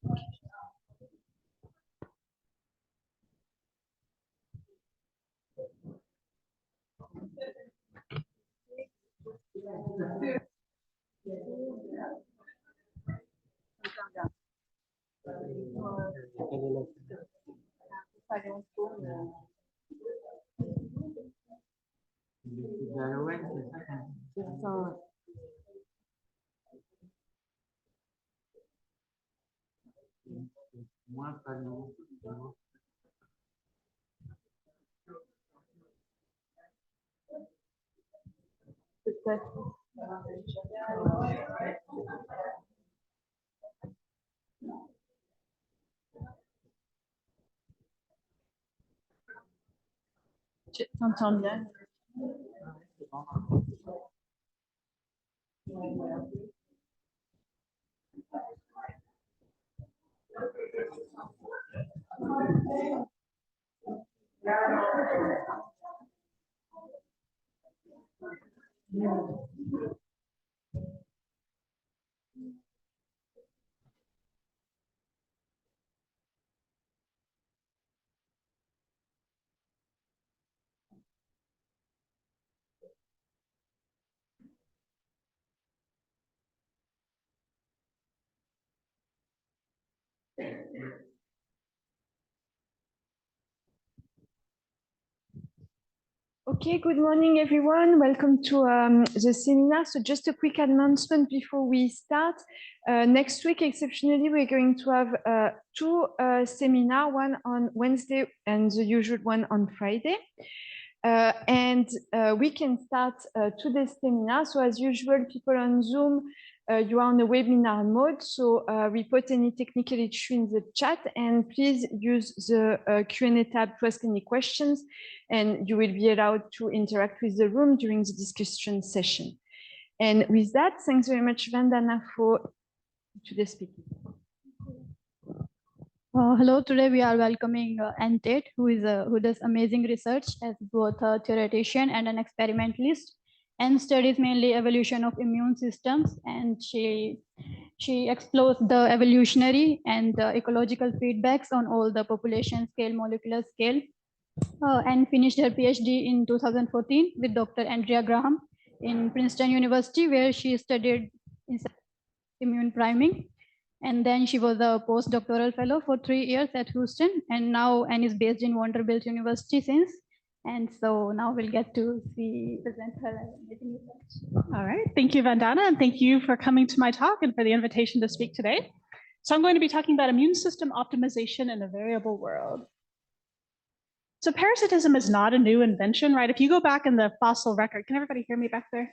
Tu t'entends bien? Okay, good morning, everyone. Welcome to the seminar. So just a quick announcement before we start. Next week, exceptionally, we're going to have two seminars, one on Wednesday and the usual one on Friday. We can start today's seminar. So as usual, people on Zoom, you are on a webinar mode, so report any technical issue in the chat, and please use the Q&A tab to ask any questions, and you will be allowed to interact with the room during the discussion session. And with that, thanks very much, Vandana, for today's speaking. Hello, today we are welcoming Ann Tate, who does amazing research as both a theoretician and an experimentalist, and studies mainly evolution of immune systems, and she explores the evolutionary and ecological feedbacks on all the population scale, molecular scale, and finished her PhD in 2014 with Dr. Andrea Graham in Princeton University, where she studied immune priming. And then she was a postdoctoral fellow for 3 years at Houston, and now Anne is based in Vanderbilt University since. And so now we'll get to present her amazing research. All right, thank you, Vandana, and thank you for coming to my talk and for the invitation to speak today. So I'm going to be talking about immune system optimization in a variable world. So parasitism is not a new invention, right? If you go back in the fossil record, can everybody hear me back there?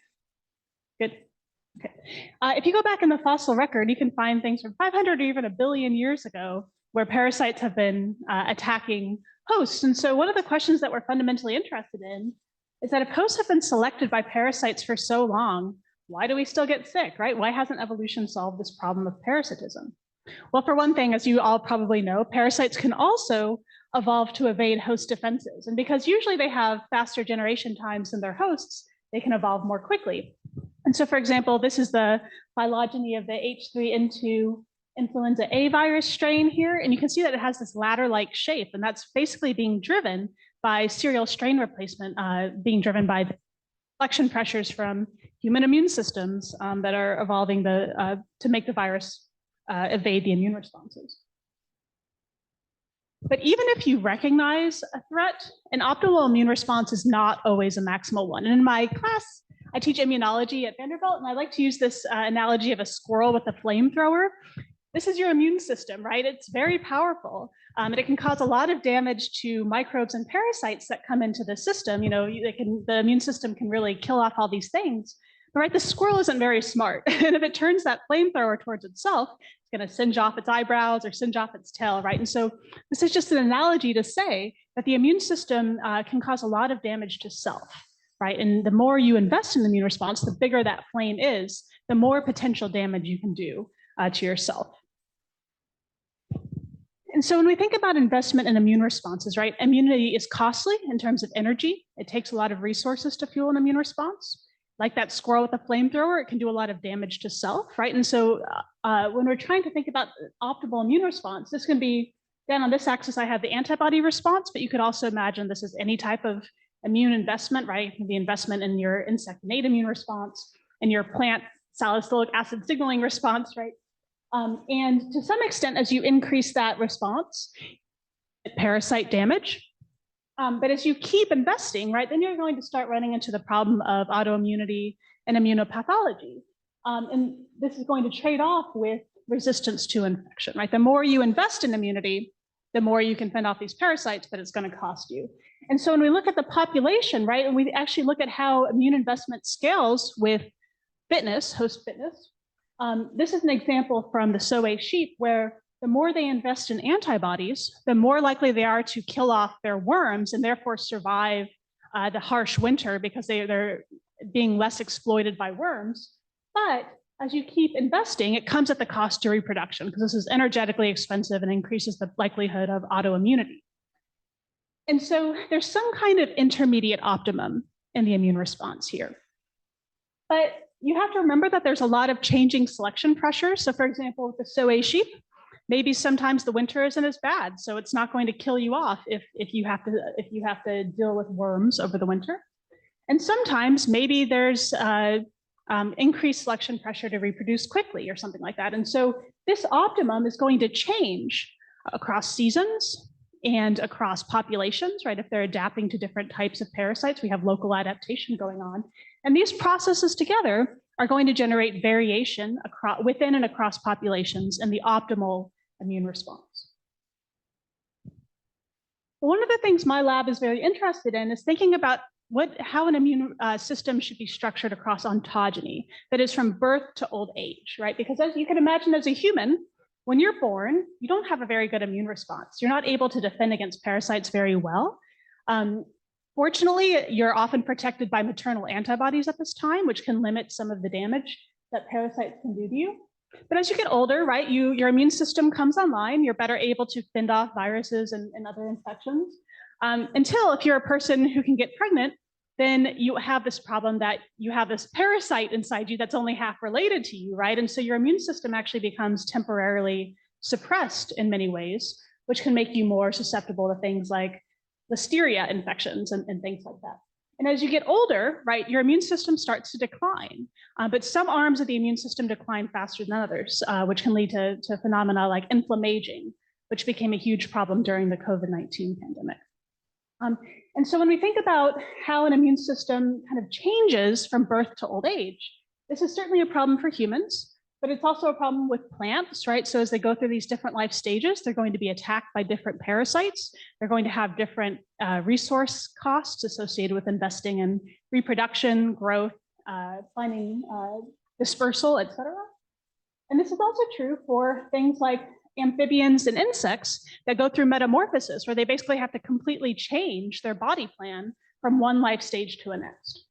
Good. Okay. If you go back in the fossil record, you can find things from 500 or even 1 billion years ago where parasites have been attacking hosts. And so one of the questions that we're fundamentally interested in is that if hosts have been selected by parasites for so long, why do we still get sick, right? Why hasn't evolution solved this problem of parasitism? Well, for one thing, as you all probably know, parasites can also evolve to evade host defenses. And because usually they have faster generation times than their hosts, they can evolve more quickly. And so, for example, this is the phylogeny of the H3N2 influenza A virus strain here. And you can see that it has this ladder-like shape, and that's basically being driven by serial strain replacement, being driven by the selection pressures from human immune systems that are evolving to make the virus evade the immune responses. But even if you recognize a threat, an optimal immune response is not always a maximal one. And in my class, I teach immunology at Vanderbilt, and I like to use this analogy of a squirrel with a flamethrower. This is your immune system, right? It's very powerful, and it can cause a lot of damage to microbes and parasites that come into the system. You know, the immune system can really kill off all these things. But right, the squirrel isn't very smart, and if it turns that flamethrower towards itself, it's going to singe off its eyebrows or singe off its tail, right? And so this is just an analogy to say that the immune system can cause a lot of damage to self. Right, and the more you invest in the immune response, the bigger that flame is, the more potential damage you can do to yourself. And so when we think about investment in immune responses, right, immunity is costly in terms of energy. It takes a lot of resources to fuel an immune response. like that squirrel with a flamethrower, it can do a lot of damage to self, right? And so when we're trying to think about optimal immune response, this can be, then on this axis, I have the antibody response, but you could also imagine this is any type of immune investment, right? It can be investment in your insect innate immune response, and your plant salicylic acid signaling response, right? And to some extent, as you increase that response, parasite damage. But as you keep investing, right, then you're going to start running into the problem of autoimmunity and immunopathology. And this is going to trade off with resistance to infection, right? The more you invest in immunity, the more you can fend off these parasites, but it's going to cost you. And so when we look at the population, right, and we actually look at how immune investment scales with fitness, host fitness, this is an example from the Soay sheep where the more they invest in antibodies, the more likely they are to kill off their worms and therefore survive the harsh winter because they're being less exploited by worms. But as you keep investing, it comes at the cost to reproduction because this is energetically expensive and increases the likelihood of autoimmunity. And so there's some kind of intermediate optimum in the immune response here. But you have to remember that there's a lot of changing selection pressure. So for example, with the Soay sheep, maybe sometimes the winter isn't as bad, so it's not going to kill you off if you have to deal with worms over the winter. And sometimes maybe there's increased selection pressure to reproduce quickly or something like that. And so this optimum is going to change across seasons and across populations, right? If they're adapting to different types of parasites, we have local adaptation going on. And these processes together are going to generate variation within and across populations in the optimal immune response. One of the things my lab is very interested in is thinking about how an immune system should be structured across ontogeny, that is from birth to old age, right? Because as you can imagine as a human, when you're born, you don't have a very good immune response. You're not able to defend against parasites very well. Fortunately, you're often protected by maternal antibodies at this time, which can limit some of the damage that parasites can do to you. But as you get older, right, your immune system comes online, you're better able to fend off viruses and other infections. Until if you're a person who can get pregnant, then you have this problem that you have this parasite inside you that's only half related to you, right? And so your immune system actually becomes temporarily suppressed in many ways, which can make you more susceptible to things like listeria infections and things like that. And as you get older, right, your immune system starts to decline, but some arms of the immune system decline faster than others, which can lead to phenomena like inflammaging, which became a huge problem during the COVID-19 pandemic. And so when we think about how an immune system kind of changes from birth to old age, this is certainly a problem for humans, but it's also a problem with plants, right? So as they go through these different life stages, they're going to be attacked by different parasites. They're going to have different resource costs associated with investing in reproduction, growth, finding dispersal, et cetera. And this is also true for things like amphibians and insects that go through metamorphosis, where they basically have to completely change their body plan from one life stage to a next.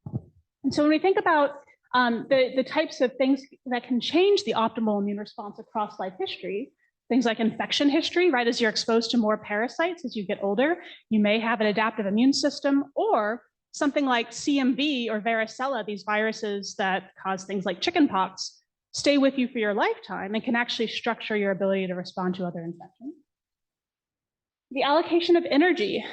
And so when we think about the types of things that can change the optimal immune response across life history, things like infection history, right? As you're exposed to more parasites as you get older, you may have an adaptive immune system, or something like CMV or varicella, these viruses that cause things like chickenpox, stay with you for your lifetime and can actually structure your ability to respond to other infections. The allocation of energy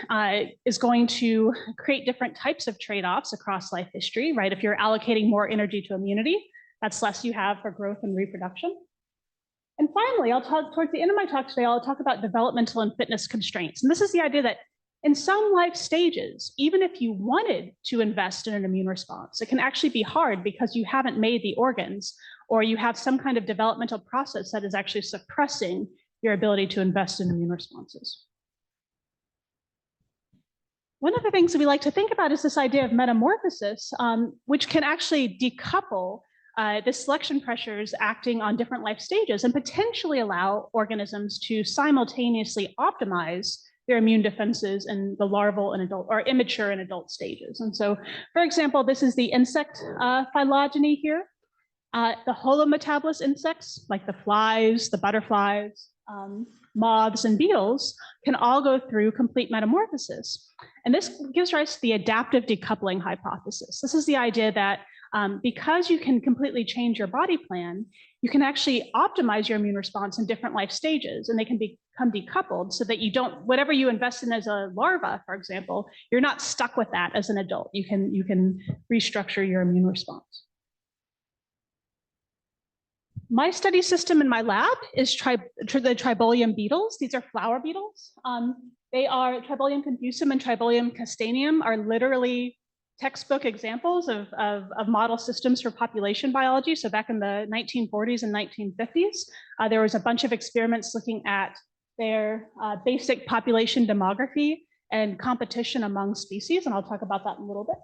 is going to create different types of trade-offs across life history, right? If you're allocating more energy to immunity, that's less you have for growth and reproduction. And finally, towards the end of my talk today, I'll talk about developmental and fitness constraints. And this is the idea that in some life stages, even if you wanted to invest in an immune response, it can actually be hard because you haven't made the organs, or you have some kind of developmental process that is actually suppressing your ability to invest in immune responses. One of the things that we like to think about is this idea of metamorphosis, which can actually decouple the selection pressures acting on different life stages and potentially allow organisms to simultaneously optimize their immune defenses in the larval and adult, or immature and adult stages. And so, for example, this is the insect phylogeny here. The holometabolous insects, like the flies, the butterflies, moths, and beetles, can all go through complete metamorphosis. And this gives rise to the adaptive decoupling hypothesis. This is the idea that because you can completely change your body plan, you can actually optimize your immune response in different life stages, and they can become decoupled so that you don't, whatever you invest in as a larva, for example, you're not stuck with that as an adult. You can restructure your immune response. My study system in my lab is the Tribolium beetles. These are flower beetles. They are Tribolium confusum and Tribolium castaneum are literally textbook examples of model systems for population biology. So back in the 1940s and 1950s, there was a bunch of experiments looking at their basic population demography and competition among species, and I'll talk about that in a little bit.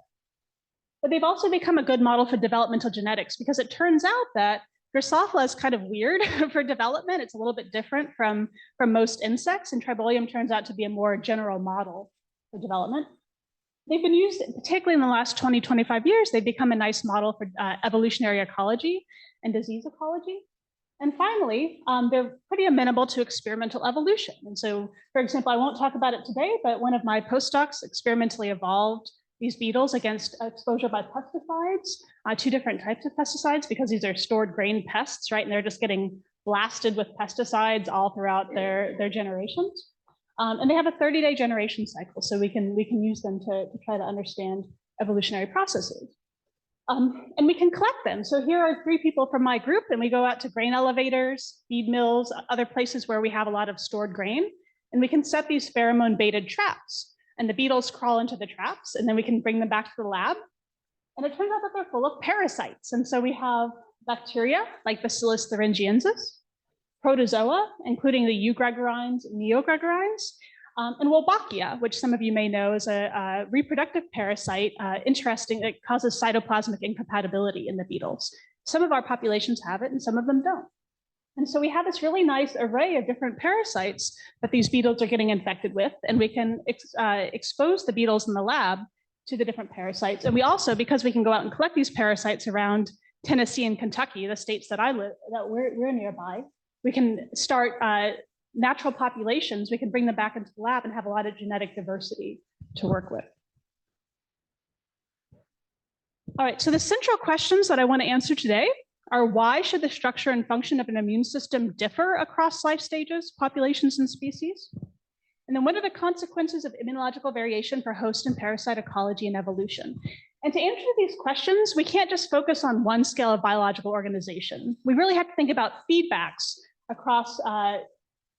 But they've also become a good model for developmental genetics because it turns out that Drosophila is kind of weird for development. It's a little bit different from most insects, and Tribolium turns out to be a more general model for development. They've been used, particularly in the last 20, 25 years, they've become a nice model for evolutionary ecology and disease ecology. And finally, they're pretty amenable to experimental evolution. And so, for example, I won't talk about it today, but one of my postdocs experimentally evolved these beetles against exposure by pesticides, 2 different types of pesticides, because these are stored grain pests, right? And they're just getting blasted with pesticides all throughout their generations. And they have a 30-day generation cycle, so we can use them to try to understand evolutionary processes. And we can collect them. So here are 3 people from my group, and we go out to grain elevators, feed mills, other places where we have a lot of stored grain, and we can set these pheromone-baited traps. And the beetles crawl into the traps, and then we can bring them back to the lab. And it turns out that they're full of parasites. And so we have bacteria like Bacillus thuringiensis, protozoa, including the eugregorines and neogregorines, and Wolbachia, which some of you may know is a reproductive parasite, interesting, it causes cytoplasmic incompatibility in the beetles. Some of our populations have it and some of them don't. And so we have this really nice array of different parasites that these beetles are getting infected with, and we can expose the beetles in the lab to the different parasites. And we also, because we can go out and collect these parasites around Tennessee and Kentucky, the states that I live, that we're nearby, we can start natural populations. We can bring them back into the lab and have a lot of genetic diversity to work with. All right, so the central questions that I want to answer today are: why should the structure and function of an immune system differ across life stages, populations, and species? And then what are the consequences of immunological variation for host and parasite ecology and evolution? And to answer these questions, we can't just focus on one scale of biological organization. We really have to think about feedbacks across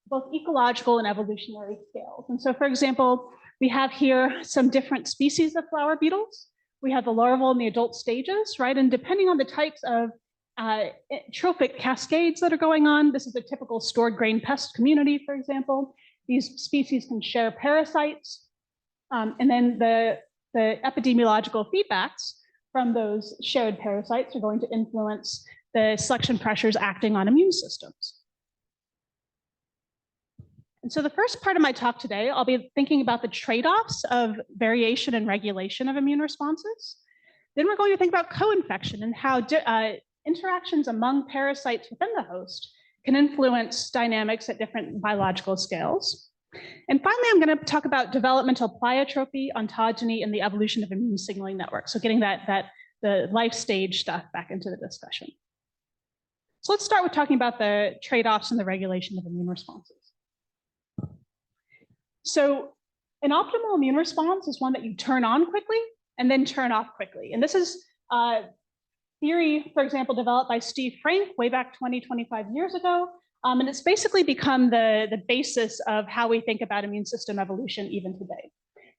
both ecological and evolutionary scales. And so, for example, we have here some different species of flower beetles. We have the larval and the adult stages, right? And depending on the types of trophic cascades that are going on, this is a typical stored grain pest community, for example. These species can share parasites. And then the epidemiological feedbacks from those shared parasites are going to influence the selection pressures acting on immune systems. And so the first part of my talk today, I'll be thinking about the trade-offs of variation and regulation of immune responses. Then we're going to think about co-infection and how interactions among parasites within the host can influence dynamics at different biological scales. And finally, I'm going to talk about developmental pleiotropy, ontogeny, and the evolution of immune signaling networks. So getting the life stage stuff back into the discussion. So let's start with talking about the trade-offs and the regulation of immune responses. So an optimal immune response is one that you turn on quickly and then turn off quickly. And this is theory, for example, developed by Steve Frank way back 20, 25 years ago. And it's basically become the basis of how we think about immune system evolution even today.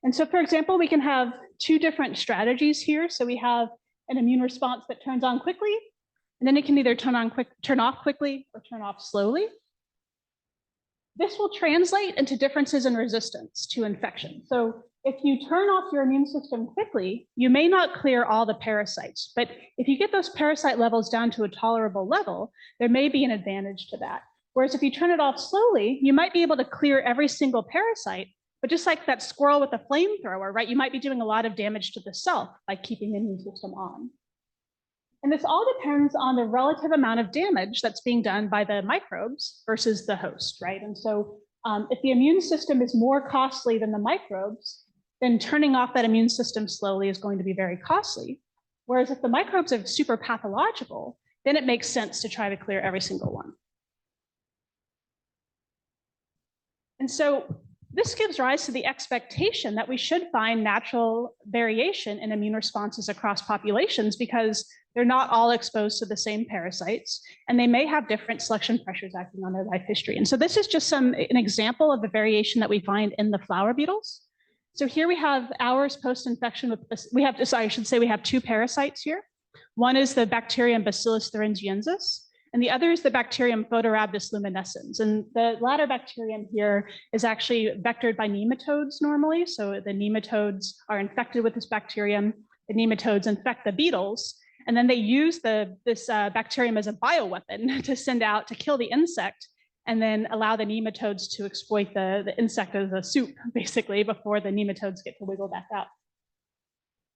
And so, for example, we can have 2 different strategies here. So we have an immune response that turns on quickly, and then it can either turn off quickly or turn off slowly. This will translate into differences in resistance to infection. So if you turn off your immune system quickly, you may not clear all the parasites, but if you get those parasite levels down to a tolerable level, there may be an advantage to that. Whereas if you turn it off slowly, you might be able to clear every single parasite, but just like that squirrel with a flamethrower, right, you might be doing a lot of damage to the self by keeping the immune system on. And this all depends on the relative amount of damage that's being done by the microbes versus the host, right? And so if the immune system is more costly than the microbes, then turning off that immune system slowly is going to be very costly. Whereas if the microbes are super pathological, then it makes sense to try to clear every single one. And so this gives rise to the expectation that we should find natural variation in immune responses across populations because they're not all exposed to the same parasites, and they may have different selection pressures acting on their life history. And so this is just an example of the variation that we find in the flower beetles. So here we have hours post-infection with, we have two parasites here. One is the bacterium Bacillus thuringiensis, and the other is the bacterium Photorhabdus luminescens. And the latter bacterium here is actually vectored by nematodes normally. So the nematodes are infected with this bacterium. The nematodes infect the beetles, and then they use this bacterium as a bioweapon to send out to kill the insect, and then allow the nematodes to exploit the insect as a soup, basically, before the nematodes get to wiggle back out.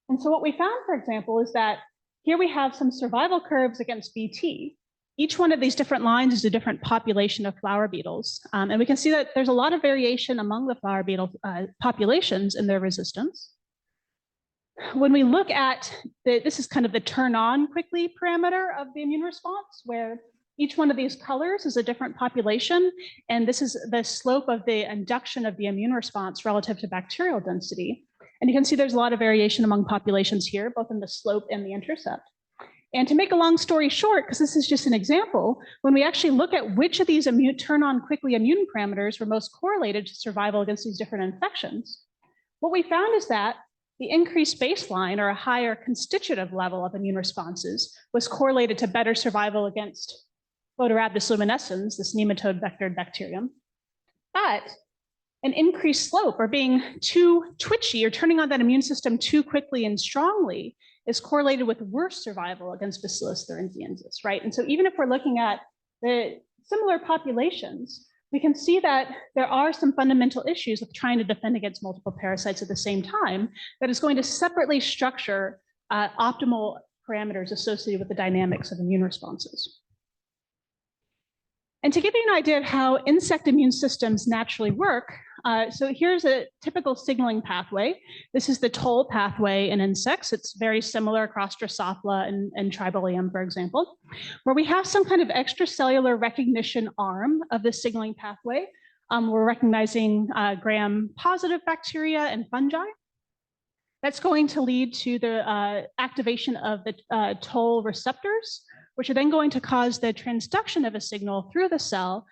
And so what we found, for example, is that here we have some survival curves against BT. Each one of these different lines is a different population of flower beetles. And we can see that there's a lot of variation among the flower beetle populations in their resistance. When we look at, this is kind of the turn on quickly parameter of the immune response, where each one of these colors is a different population. And this is the slope of the induction of the immune response relative to bacterial density. And you can see there's a lot of variation among populations here, both in the slope and the intercept. And to make a long story short, because this is just an example, when we actually look at which of these turn on quickly immune parameters were most correlated to survival against these different infections, what we found is that the increased baseline, or a higher constitutive level of immune responses, was correlated to better survival against Photorhabdus luminescens, this nematode vectored bacterium. But an increased slope, or being too twitchy, or turning on that immune system too quickly and strongly, is correlated with worse survival against Bacillus thuringiensis, right? And so even if we're looking at the similar populations, we can see that there are some fundamental issues with trying to defend against multiple parasites at the same time that is going to separately structure optimal parameters associated with the dynamics of immune responses. And to give you an idea of how insect immune systems naturally work, so here's a typical signaling pathway. This is the toll pathway in insects. It's very similar across Drosophila and Tribolium, for example, where we have some kind of extracellular recognition arm of the signaling pathway. We're recognizing gram-positive bacteria and fungi. That's going to lead to the activation of the toll receptors, which are then going to cause the transduction of a signal through the cell,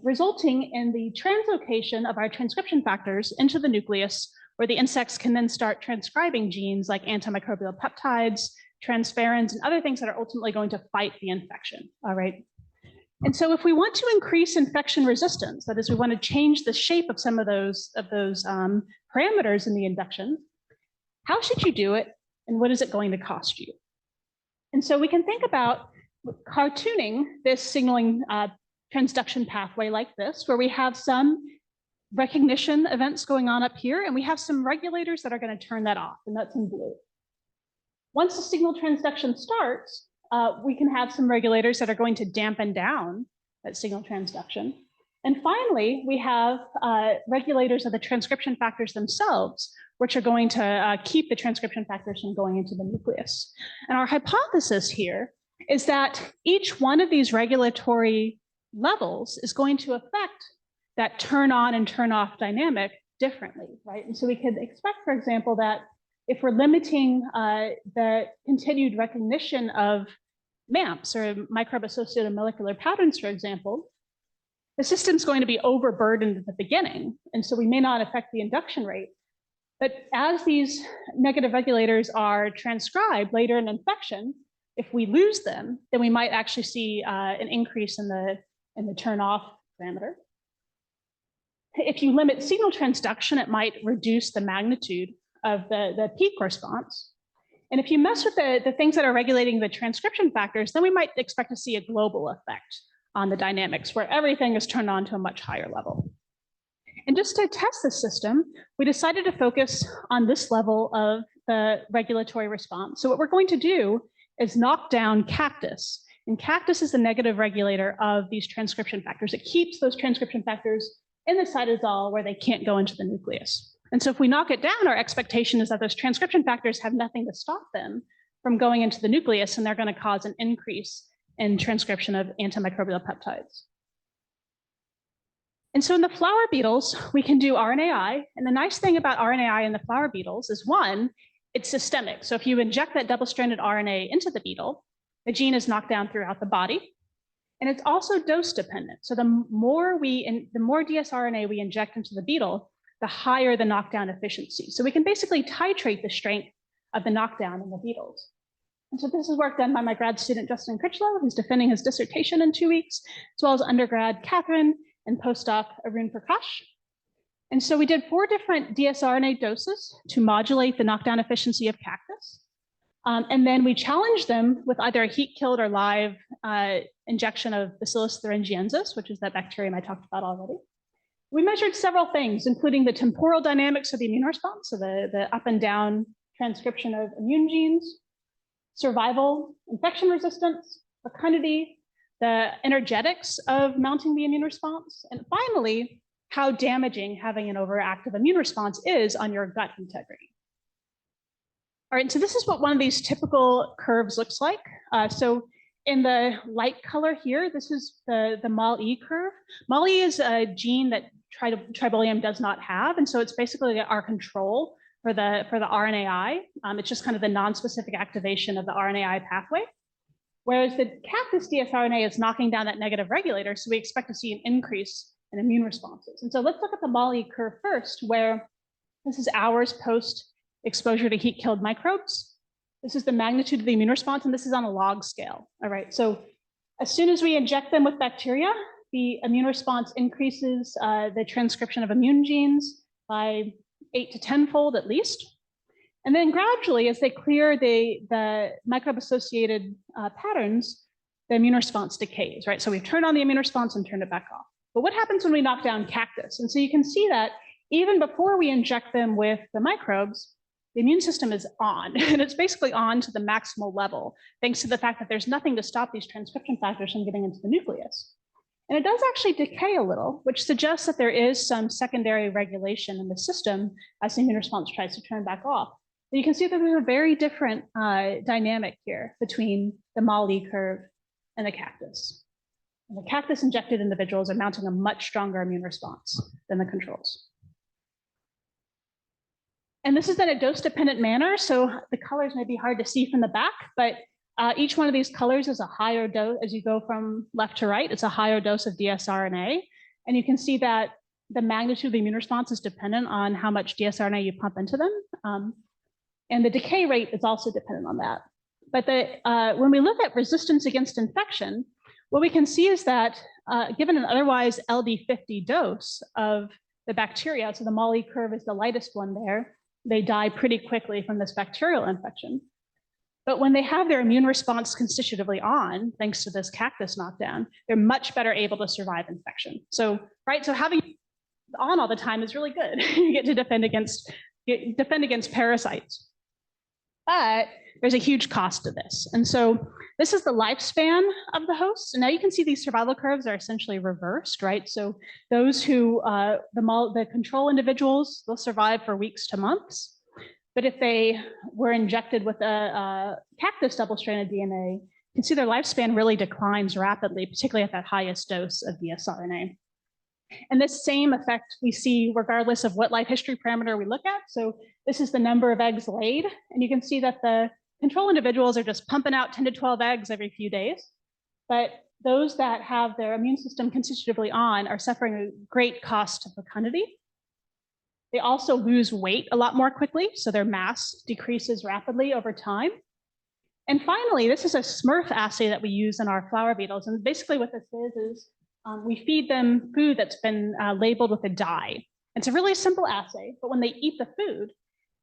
resulting in the translocation of our transcription factors into the nucleus, where the insects can then start transcribing genes like antimicrobial peptides, transferrins, and other things that are ultimately going to fight the infection, all right? And so if we want to increase infection resistance, that is, we want to change the shape of some of those parameters in the induction, how should you do it, and what is it going to cost you? And so we can think about cartooning this signaling transduction pathway like this, where we have some recognition events going on up here, and we have some regulators that are going to turn that off, and that's in blue. Once the signal transduction starts, we can have some regulators that are going to dampen down that signal transduction. And finally, we have regulators of the transcription factors themselves, which are going to keep the transcription factors from going into the nucleus. And our hypothesis here is that each one of these regulatory levels is going to affect that turn on and turn off dynamic differently, right? And so we could expect, for example, that if we're limiting the continued recognition of MAMPs, or microbe-associated molecular patterns, for example, the system's going to be overburdened at the beginning, and so we may not affect the induction rate. But as these negative regulators are transcribed later in infection, if we lose them, then we might actually see an increase in the turn-off parameter. If you limit signal transduction, it might reduce the magnitude of the peak response. And if you mess with the things that are regulating the transcription factors, then we might expect to see a global effect on the dynamics, where everything is turned on to a much higher level. And just to test the system, we decided to focus on this level of the regulatory response. So what we're going to do is knock down cactus. And cactus is the negative regulator of these transcription factors. It keeps those transcription factors in the cytosol where they can't go into the nucleus. And so if we knock it down, our expectation is that those transcription factors have nothing to stop them from going into the nucleus, and they're going to cause an increase in transcription of antimicrobial peptides. And so in the flower beetles, we can do RNAi. And the nice thing about RNAi in the flower beetles is, one, it's systemic. So if you inject that double-stranded RNA into the beetle, the gene is knocked down throughout the body. And it's also dose dependent. So the more dsRNA we inject into the beetle, the higher the knockdown efficiency. So we can basically titrate the strength of the knockdown in the beetles. And so this is work done by my grad student, Justin Critchlow, who's defending his dissertation in 2 weeks, as well as undergrad Catherine and postdoc Arun Prakash. And so we did 4 different dsRNA doses to modulate the knockdown efficiency of cactus. And then we challenged them with either a heat-killed or live injection of Bacillus thuringiensis, which is that bacterium I talked about already. We measured several things, including the temporal dynamics of the immune response, so the up and down transcription of immune genes, survival, infection resistance, fecundity, the energetics of mounting the immune response, and finally, how damaging having an overactive immune response is on your gut integrity. All right, so this is what one of these typical curves looks like. So in the light color here, this is the MAL-E curve. MAL-E is a gene that Tribolium does not have, and so it's basically our control for the RNAi. It's just kind of the non-specific activation of the RNAi pathway. Whereas the cactus dsRNA is knocking down that negative regulator, so we expect to see an increase in immune responses. And so let's look at the MAL-E curve first, where this is hours post exposure to heat-killed microbes. This is the magnitude of the immune response, and this is on a log scale. All right, so as soon as we inject them with bacteria, the immune response increases the transcription of immune genes by 8 to 10-fold at least. And then gradually, as they clear the microbe-associated patterns, the immune response decays, right? So we've turned on the immune response and turned it back off. But what happens when we knock down cactus? And so you can see that even before we inject them with the microbes, the immune system is on, and it's basically on to the maximal level, thanks to the fact that there's nothing to stop these transcription factors from getting into the nucleus. And it does actually decay a little, which suggests that there is some secondary regulation in the system as the immune response tries to turn back off. But you can see that there's a very different dynamic here between the MAL-E curve and the cactus. And the cactus injected individuals are mounting a much stronger immune response than the controls. And this is in a dose-dependent manner, so the colors may be hard to see from the back, but each one of these colors is a higher dose. As you go from left to right, it's a higher dose of dsRNA. And you can see that the magnitude of the immune response is dependent on how much dsRNA you pump into them. And the decay rate is also dependent on that. But when we look at resistance against infection, what we can see is that given an otherwise LD50 dose of the bacteria, so the MAL-E curve is the lightest one there, they die pretty quickly from this bacterial infection. But when they have their immune response constitutively on, thanks to this cactus knockdown, they're much better able to survive infection. So, right, so having it on all the time is really good. You get to defend against parasites. But there's a huge cost to this. And so this is the lifespan of the host. And now you can see these survival curves are essentially reversed, right? So those who, the control individuals, they'll survive for weeks to months. But if they were injected with a cactus double-stranded DNA, you can see their lifespan really declines rapidly, particularly at that highest dose of dsRNA. And this same effect we see regardless of what life history parameter we look at. So this is the number of eggs laid. And you can see that the control individuals are just pumping out 10 to 12 eggs every few days. But those that have their immune system constitutively on are suffering a great cost to fecundity. They also lose weight a lot more quickly, so their mass decreases rapidly over time. And finally, this is a Smurf assay that we use in our flower beetles. And basically what this is we feed them food that's been labeled with a dye. It's a really simple assay, but when they eat the food,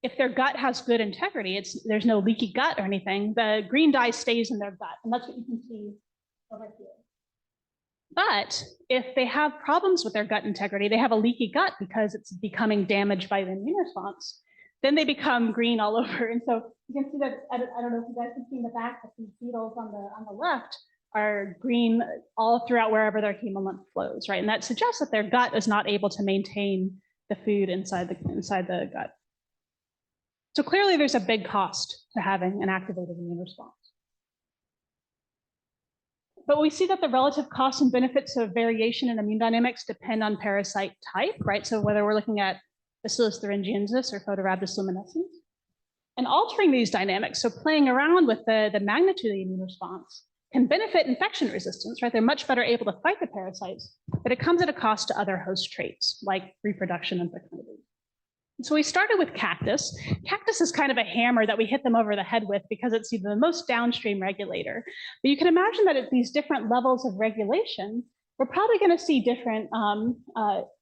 if their gut has good integrity, there's no leaky gut or anything, the green dye stays in their gut, and that's what you can see over here. But if they have problems with their gut integrity, they have a leaky gut because it's becoming damaged by the immune response, then they become green all over. And so you can see that, I don't know if you guys can see in the back, but these beetles on the left are green all throughout wherever their hemolymph flows, right? And that suggests that their gut is not able to maintain the food inside the gut. So clearly there's a big cost to having an activated immune response. But we see that the relative costs and benefits of variation in immune dynamics depend on parasite type, right? So whether we're looking at Bacillus thuringiensis or Photorhabdus luminescens. And altering these dynamics, so playing around with the magnitude of the immune response, can benefit infection resistance, right? They're much better able to fight the parasites, but it comes at a cost to other host traits like reproduction and fecundity. So we started with cactus. Cactus is kind of a hammer that we hit them over the head with because it's the most downstream regulator. But you can imagine that at these different levels of regulation, we're probably going to see different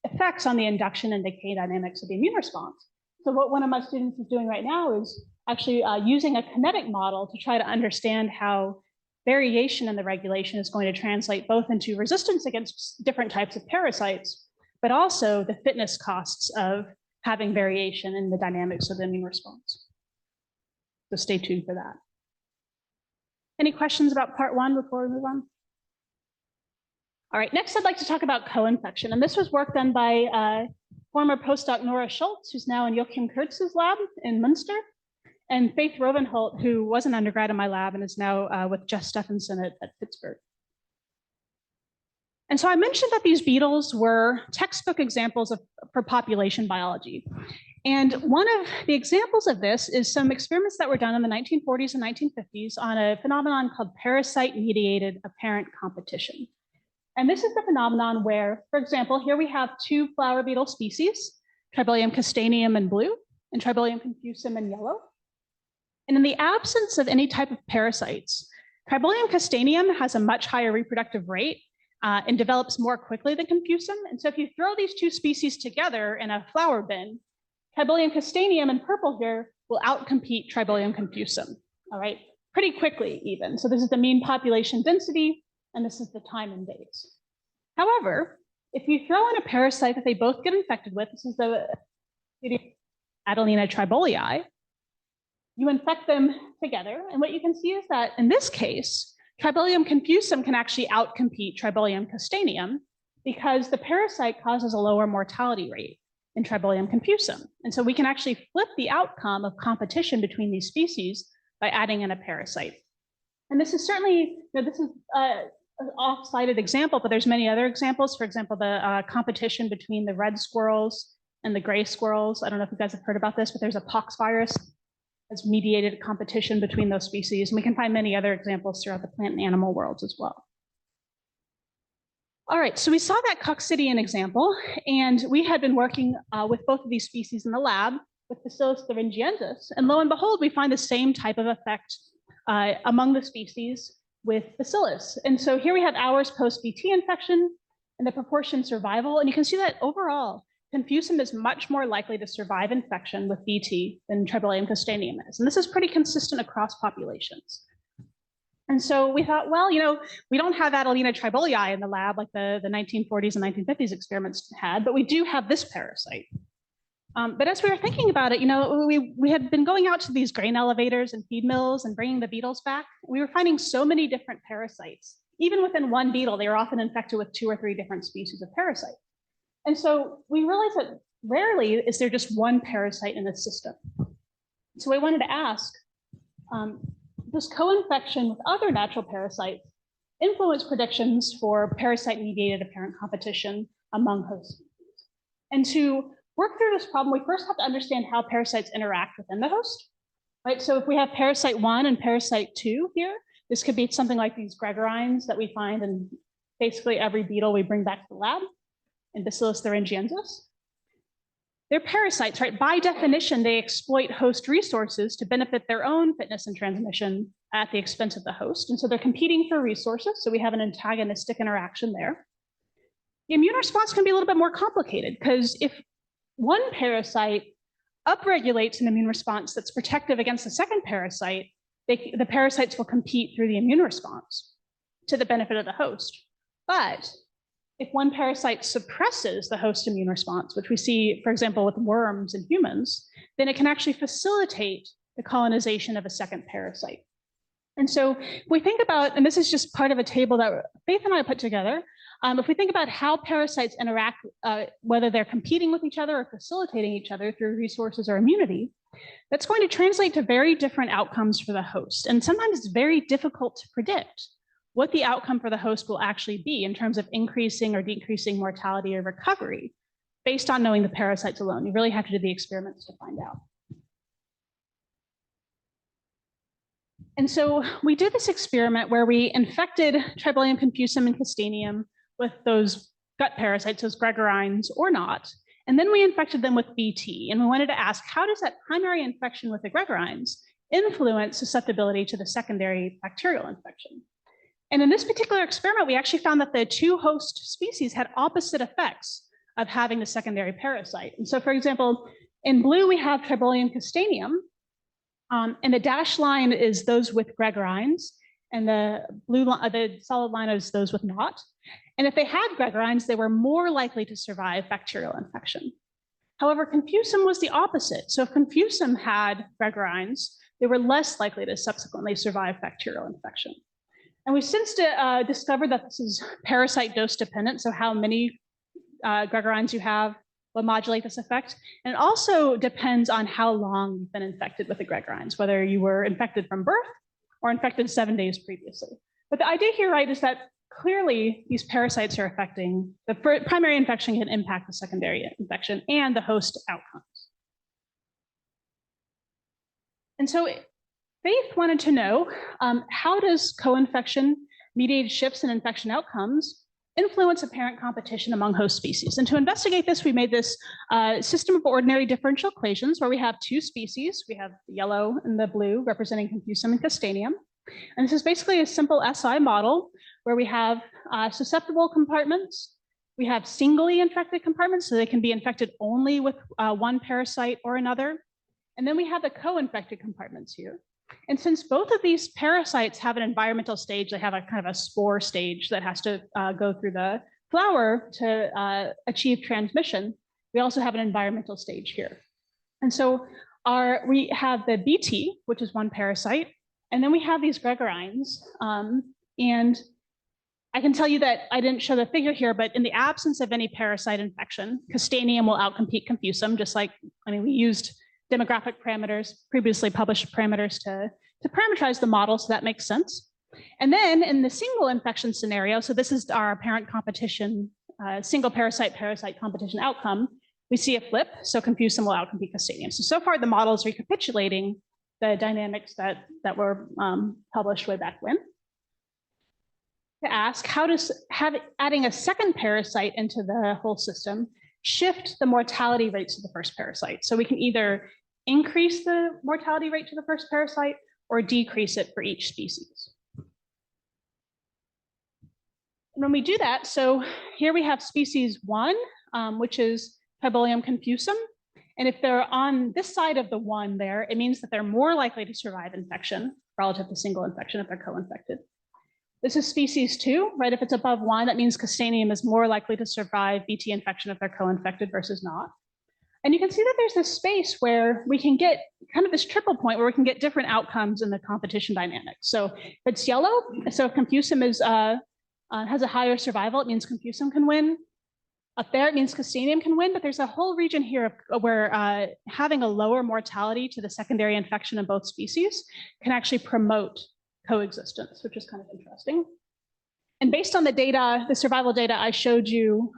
effects on the induction and decay dynamics of the immune response. So what one of my students is doing right now is actually using a kinetic model to try to understand how variation in the regulation is going to translate both into resistance against different types of parasites, but also the fitness costs of having variation in the dynamics of the immune response. So stay tuned for that. Any questions about part one before we move on? All right, next I'd like to talk about co-infection. And this was work done by former postdoc Nora Schultz, who's now in Joachim Kurtz's lab in Munster, and Faith Rovenholt, who was an undergrad in my lab and is now with Jeff Stephenson at Pittsburgh. And so I mentioned that these beetles were textbook examples for population biology. And one of the examples of this is some experiments that were done in the 1940s and 1950s on a phenomenon called parasite-mediated apparent competition. And this is the phenomenon where, for example, here we have two flower beetle species, Tribolium castaneum in blue and Tribolium confusum in yellow. And in the absence of any type of parasites, Tribolium castaneum has a much higher reproductive rate and develops more quickly than confusum. And so if you throw these two species together in a flower bin, Tribolium castaneum in purple here will outcompete Tribolium confusum, all right? Pretty quickly even. So this is the mean population density, and this is the time in days. However, if you throw in a parasite that they both get infected with, this is the Adelina tribolii, you infect them together, and what you can see is that in this case, Tribolium confusum can actually outcompete Tribolium castaneum because the parasite causes a lower mortality rate in Tribolium confusum. And so we can actually flip the outcome of competition between these species by adding in a parasite. And this is certainly, this is an off-cited example, but there's many other examples. For example, the competition between the red squirrels and the gray squirrels. I don't know if you guys have heard about this, but there's a pox virus has mediated competition between those species. And we can find many other examples throughout the plant and animal worlds as well. All right, so we saw that coccidian example, and we had been working with both of these species in the lab with Bacillus thuringiensis. And lo and behold, we find the same type of effect among the species with Bacillus. And so here we have hours post-BT infection and the proportion survival. And you can see that overall, confusum is much more likely to survive infection with BT than Tribolium castaneum is. And this is pretty consistent across populations. And so we thought, well, we don't have Adelina tribolii in the lab like the 1940s and 1950s experiments had, but we do have this parasite. But as we were thinking about it, we had been going out to these grain elevators and feed mills and bringing the beetles back. We were finding so many different parasites. Even within one beetle, they were often infected with 2 or 3 different species of parasite. And so we realized that rarely is there just one parasite in the system. So we wanted to ask, does co-infection with other natural parasites influence predictions for parasite-mediated apparent competition among host species? And to work through this problem, we first have to understand how parasites interact within the host, right? So if we have parasite 1 and parasite 2 here, this could be something like these gregarines that we find in basically every beetle we bring back to the lab in Bacillus thuringiensis. They're parasites, right? By definition, they exploit host resources to benefit their own fitness and transmission at the expense of the host. And so they're competing for resources. So we have an antagonistic interaction there. The immune response can be a little bit more complicated because if one parasite upregulates an immune response that's protective against the second parasite, the parasites will compete through the immune response to the benefit of the host. But if one parasite suppresses the host immune response, which we see, for example, with worms and humans, then it can actually facilitate the colonization of a second parasite. And so if we think about, and this is just part of a table that Faith and I put together, if we think about how parasites interact, whether they're competing with each other or facilitating each other through resources or immunity, That's going to translate to very different outcomes for the host. And sometimes it's very difficult to predict what the outcome for the host will actually be in terms of increasing or decreasing mortality or recovery based on knowing the parasites alone. You really have to do the experiments to find out. And so we did this experiment where we infected Tribolium confusum and Castanium with those gut parasites, those gregarines or not. And then we infected them with BT. And we wanted to ask, how does that primary infection with the gregarines influence susceptibility to the secondary bacterial infection? And in this particular experiment, we actually found that the two host species had opposite effects of having the secondary parasite. And so, for example, in blue, we have Tribolium Castanium, and the dashed line is those with gregarines, and the solid line is those with not. And if they had gregarines, they were more likely to survive bacterial infection. However, confusum was the opposite. So if confusum had gregarines, they were less likely to subsequently survive bacterial infection. And we've since discovered that this is parasite dose dependent, so how many gregarines you have will modulate this effect. And it also depends on how long you've been infected with the gregarines, whether you were infected from birth or infected 7 days previously. But the idea here, right, is that clearly these parasites are affecting, the primary infection can impact the secondary infection and the host outcomes. And so Faith wanted to know, how does co-infection mediated shifts in infection outcomes influence apparent competition among host species? And to investigate this, we made this system of ordinary differential equations where we have two species. We have the yellow and the blue representing confusum and Castanium. And this is basically a simple SI model where we have susceptible compartments. We have singly infected compartments, so they can be infected only with one parasite or another. And then we have the co-infected compartments here. And since both of these parasites have an environmental stage, they have a kind of a spore stage that has to go through the flower to achieve transmission, we also have an environmental stage here. And so we have the BT, which is one parasite, and then we have these gregarines. And I can tell you that I didn't show the figure here, but in the absence of any parasite infection, Castanium will outcompete confusum, just like, we used demographic parameters, previously published parameters to parameterize the model, so that makes sense. And then in the single infection scenario, so this is our apparent competition, single parasite competition outcome, we see a flip, so confusum will outcompete Castanium. So far the model is recapitulating the dynamics that were published way back when. To ask, how does adding a second parasite into the whole system shift the mortality rates of the first parasite? So we can either increase the mortality rate to the first parasite or decrease it for each species. And when we do that, so here we have species 1, which is Tribolium confusum. And if they're on this side of the 1 there, it means that they're more likely to survive infection relative to single infection if they're co-infected. This is species 2, right? If it's above 1, that means Castanium is more likely to survive BT infection if they're co-infected versus not. And you can see that there's this space where we can get kind of this triple point where we can get different outcomes in the competition dynamics. So if it's yellow, so if confusum has a higher survival, it means confusum can win. Up there, it means Castanium can win, but there's a whole region here where having a lower mortality to the secondary infection in both species can actually promote coexistence, which is kind of interesting. And based on the data, the survival data I showed you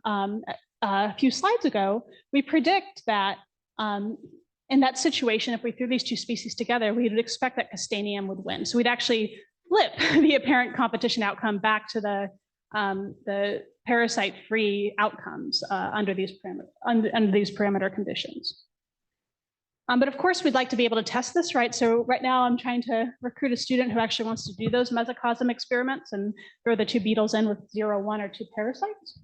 a few slides ago, we predict that in that situation, if we threw these two species together, we would expect that Castanium would win. So we'd actually flip the apparent competition outcome back to the parasite-free outcomes under these parameter conditions. But of course, we'd like to be able to test this, right? So right now I'm trying to recruit a student who actually wants to do those mesocosm experiments and throw the two beetles in with 0, 1, or 2 parasites.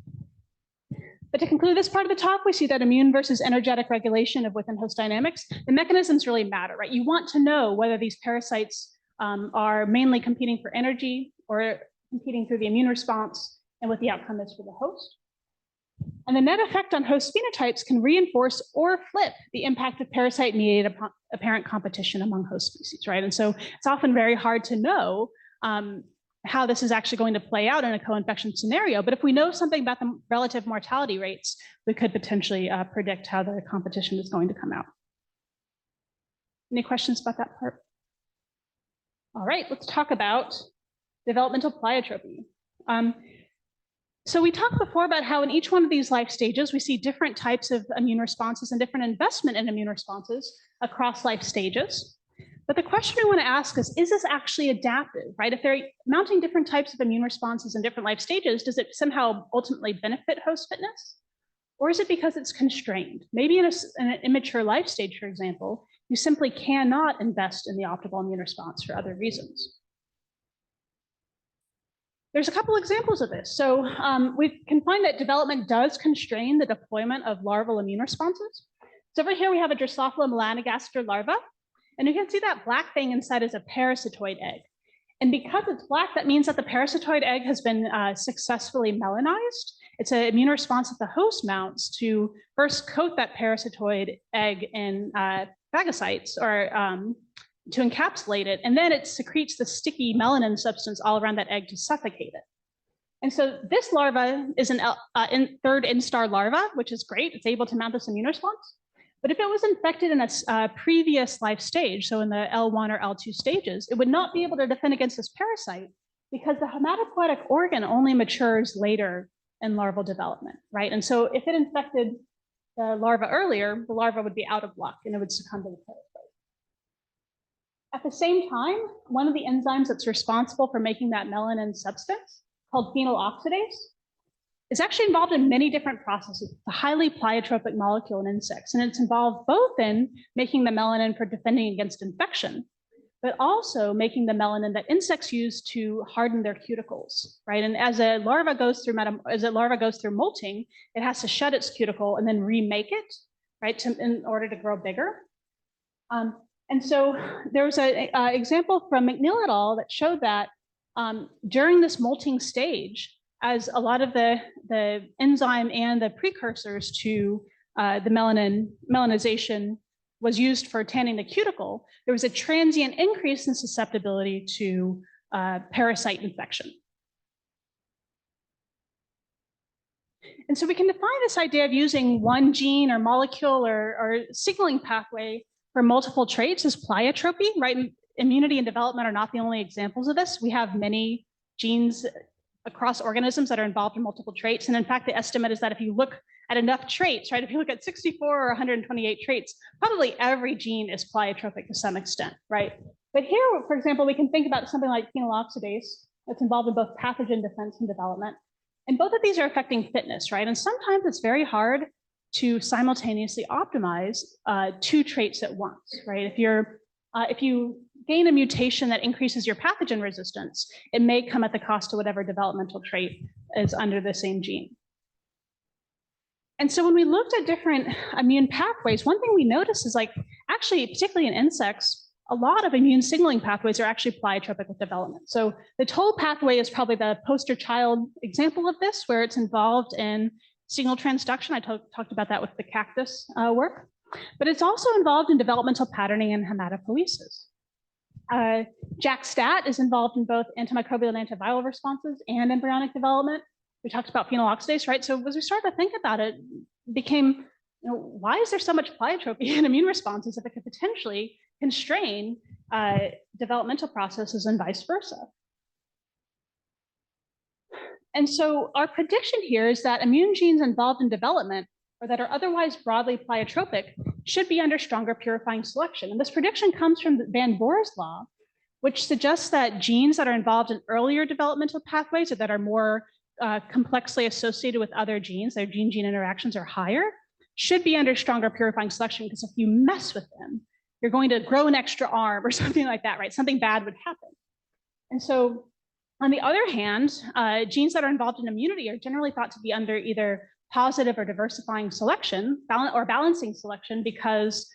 But to conclude this part of the talk, we see that immune versus energetic regulation of within host dynamics, the mechanisms really matter, right? You want to know whether these parasites are mainly competing for energy or competing through the immune response and what the outcome is for the host. And the net effect on host phenotypes can reinforce or flip the impact of parasite-mediated apparent competition among host species, right? And so it's often very hard to know how this is actually going to play out in a co-infection scenario. But if we know something about the relative mortality rates, we could potentially predict how the competition is going to come out. Any questions about that part? All right, let's talk about developmental pleiotropy. So we talked before about how in each one of these life stages, we see different types of immune responses and different investment in immune responses across life stages. But the question we want to ask is this actually adaptive, right? If they're mounting different types of immune responses in different life stages, does it somehow ultimately benefit host fitness? Or is it because it's constrained? Maybe in an immature life stage, for example, you simply cannot invest in the optimal immune response for other reasons. There's a couple examples of this. So we can find that development does constrain the deployment of larval immune responses. So over here we have a Drosophila melanogaster larva, and you can see that black thing inside is a parasitoid egg. And because it's black, that means that the parasitoid egg has been successfully melanized. It's an immune response that the host mounts to first coat that parasitoid egg in phagocytes or to encapsulate it, and then it secretes the sticky melanin substance all around that egg to suffocate it. And so this larva is an third instar larva, which is great. It's able to mount this immune response. But if it was infected in a previous life stage, so in the L1 or L2 stages, it would not be able to defend against this parasite because the hematopoietic organ only matures later in larval development, right? And so if it infected the larva earlier, the larva would be out of luck and it would succumb to the parasite. At the same time, one of the enzymes that's responsible for making that melanin substance, called phenyloxidase, is actually involved in many different processes. It's a highly pleiotropic molecule in insects, and it's involved both in making the melanin for defending against infection, but also making the melanin that insects use to harden their cuticles, right? And as a larva goes through molting, it has to shed its cuticle and then remake it, right, in order to grow bigger. And so there was an example from McNeil et al. That showed that during this molting stage, as a lot of the enzyme and the precursors to the melanization was used for tanning the cuticle, there was a transient increase in susceptibility to parasite infection. And so we can define this idea of using one gene or molecule or signaling pathway for multiple traits as pleiotropy, right? Immunity and development are not the only examples of this. We have many genes across organisms that are involved in multiple traits. And in fact, the estimate is that if you look at enough traits, right, if you look at 64 or 128 traits, probably every gene is pleiotropic to some extent, right? But here, for example, we can think about something like phenyloxidase that's involved in both pathogen defense and development. And both of these are affecting fitness, right? And sometimes it's very hard to simultaneously optimize two traits at once, right? If you gain a mutation that increases your pathogen resistance, it may come at the cost of whatever developmental trait is under the same gene. And so when we looked at different immune pathways, one thing we noticed is actually, particularly in insects, a lot of immune signaling pathways are actually pleiotropic with development. So the toll pathway is probably the poster child example of this, where it's involved in signal transduction. I talked about that with the cactus work, but it's also involved in developmental patterning and hematopoiesis. JAK-STAT is involved in both antimicrobial and antiviral responses and embryonic development. We talked about phenyloxidase, right? So as we started to think about it, it became, why is there so much pleiotropy in immune responses if it could potentially constrain developmental processes and vice versa? And so our prediction here is that immune genes involved in development or that are otherwise broadly pleiotropic should be under stronger purifying selection. And this prediction comes from Van Boer's law, which suggests that genes that are involved in earlier developmental pathways or that are more complexly associated with other genes, their gene-gene interactions are higher, should be under stronger purifying selection, because if you mess with them, you're going to grow an extra arm or something like that, right? Something bad would happen. And so on the other hand, genes that are involved in immunity are generally thought to be under either positive or diversifying selection or balancing selection, because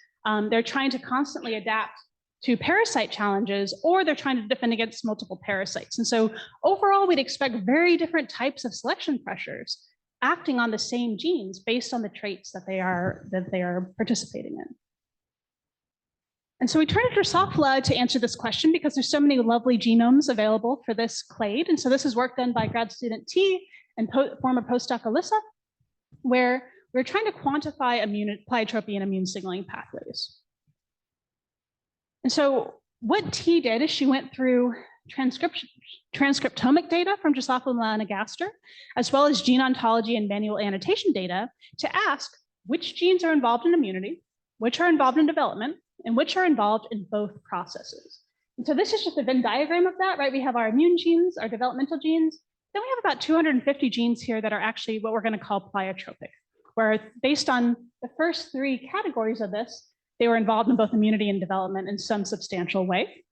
they're trying to constantly adapt to parasite challenges, or they're trying to defend against multiple parasites. And so overall, we'd expect very different types of selection pressures acting on the same genes based on the traits that they are participating in. And so we turned to Drosophila to answer this question because there's so many lovely genomes available for this clade. And so this is work done by grad student T and former postdoc Alyssa, where we're trying to quantify pleiotropy and immune signaling pathways. And so what T did is she went through transcriptomic data from Drosophila melanogaster, as well as gene ontology and manual annotation data to ask which genes are involved in immunity, which are involved in development, and which are involved in both processes. And so this is just a Venn diagram of that, right? We have our immune genes, our developmental genes. Then we have about 250 genes here that are actually what we're going to call pleiotropic, where based on the first three categories of this, they were involved in both immunity and development in some substantial way.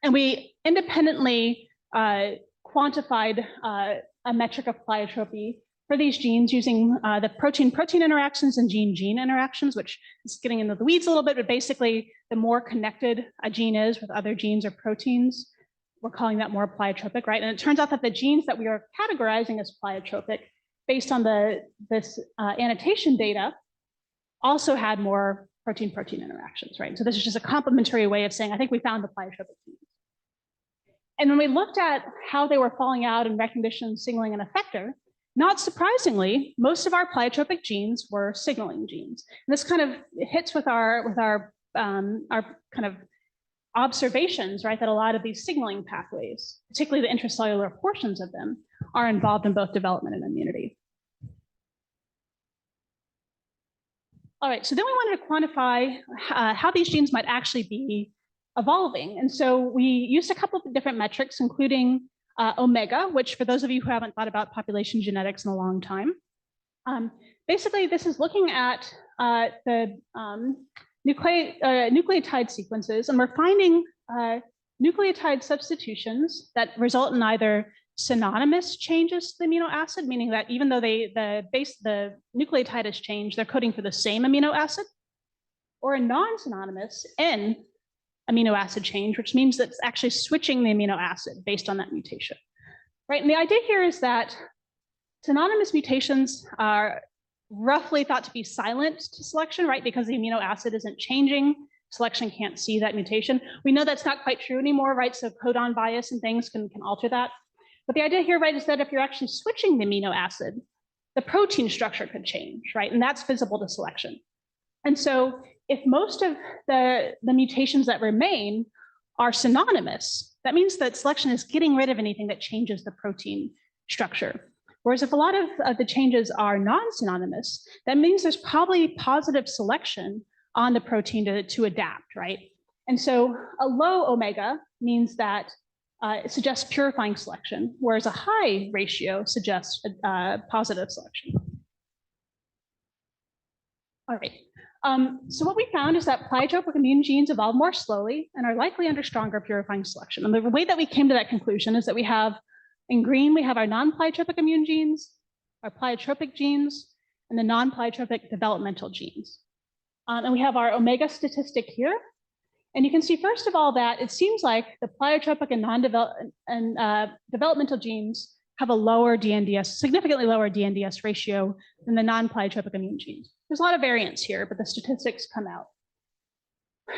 And we independently quantified a metric of pleiotropy for these genes using the protein-protein interactions and gene-gene interactions, which is getting into the weeds a little bit, but basically the more connected a gene is with other genes or proteins, we're calling that more pleiotropic, right? And it turns out that the genes that we are categorizing as pleiotropic, based on this annotation data, also had more protein-protein interactions, right? So this is just a complementary way of saying, I think we found the pleiotropic genes. And when we looked at how they were falling out in recognition, signaling, and effector, not surprisingly, most of our pleiotropic genes were signaling genes. And this kind of hits with our kind of observations, right, that a lot of these signaling pathways, particularly the intracellular portions of them, are involved in both development and immunity. All right, so then we wanted to quantify how these genes might actually be evolving. And so we used a couple of different metrics, including omega, which for those of you who haven't thought about population genetics in a long time, basically this is looking at the nucleotide sequences, and we're finding nucleotide substitutions that result in either synonymous changes to the amino acid, meaning that even though the nucleotide has changed, they're coding for the same amino acid, or a non-synonymous N amino acid change, which means that it's actually switching the amino acid based on that mutation, right? And the idea here is that synonymous mutations are roughly thought to be silent to selection, right? Because the amino acid isn't changing, selection can't see that mutation. We know that's not quite true anymore, right? So codon bias and things can alter that. But the idea here, right, is that if you're actually switching the amino acid, the protein structure could change, right? And that's visible to selection. And so if most of the mutations that remain are synonymous, that means that selection is getting rid of anything that changes the protein structure. Whereas if a lot of the changes are non-synonymous, that means there's probably positive selection on the protein to adapt, right? And so a low omega means that it suggests purifying selection, whereas a high ratio suggests positive selection. All right. So what we found is that pleiotropic immune genes evolve more slowly and are likely under stronger purifying selection. And the way that we came to that conclusion is that we have, in green, we have our non-pleiotropic immune genes, our pleiotropic genes, and the non-pleiotropic developmental genes. And we have our omega statistic here. And you can see, first of all, that it seems like the pleiotropic and developmental genes have a lower DNDS, significantly lower DNDS ratio than the non-pleiotropic immune genes. There's a lot of variance here, but the statistics come out.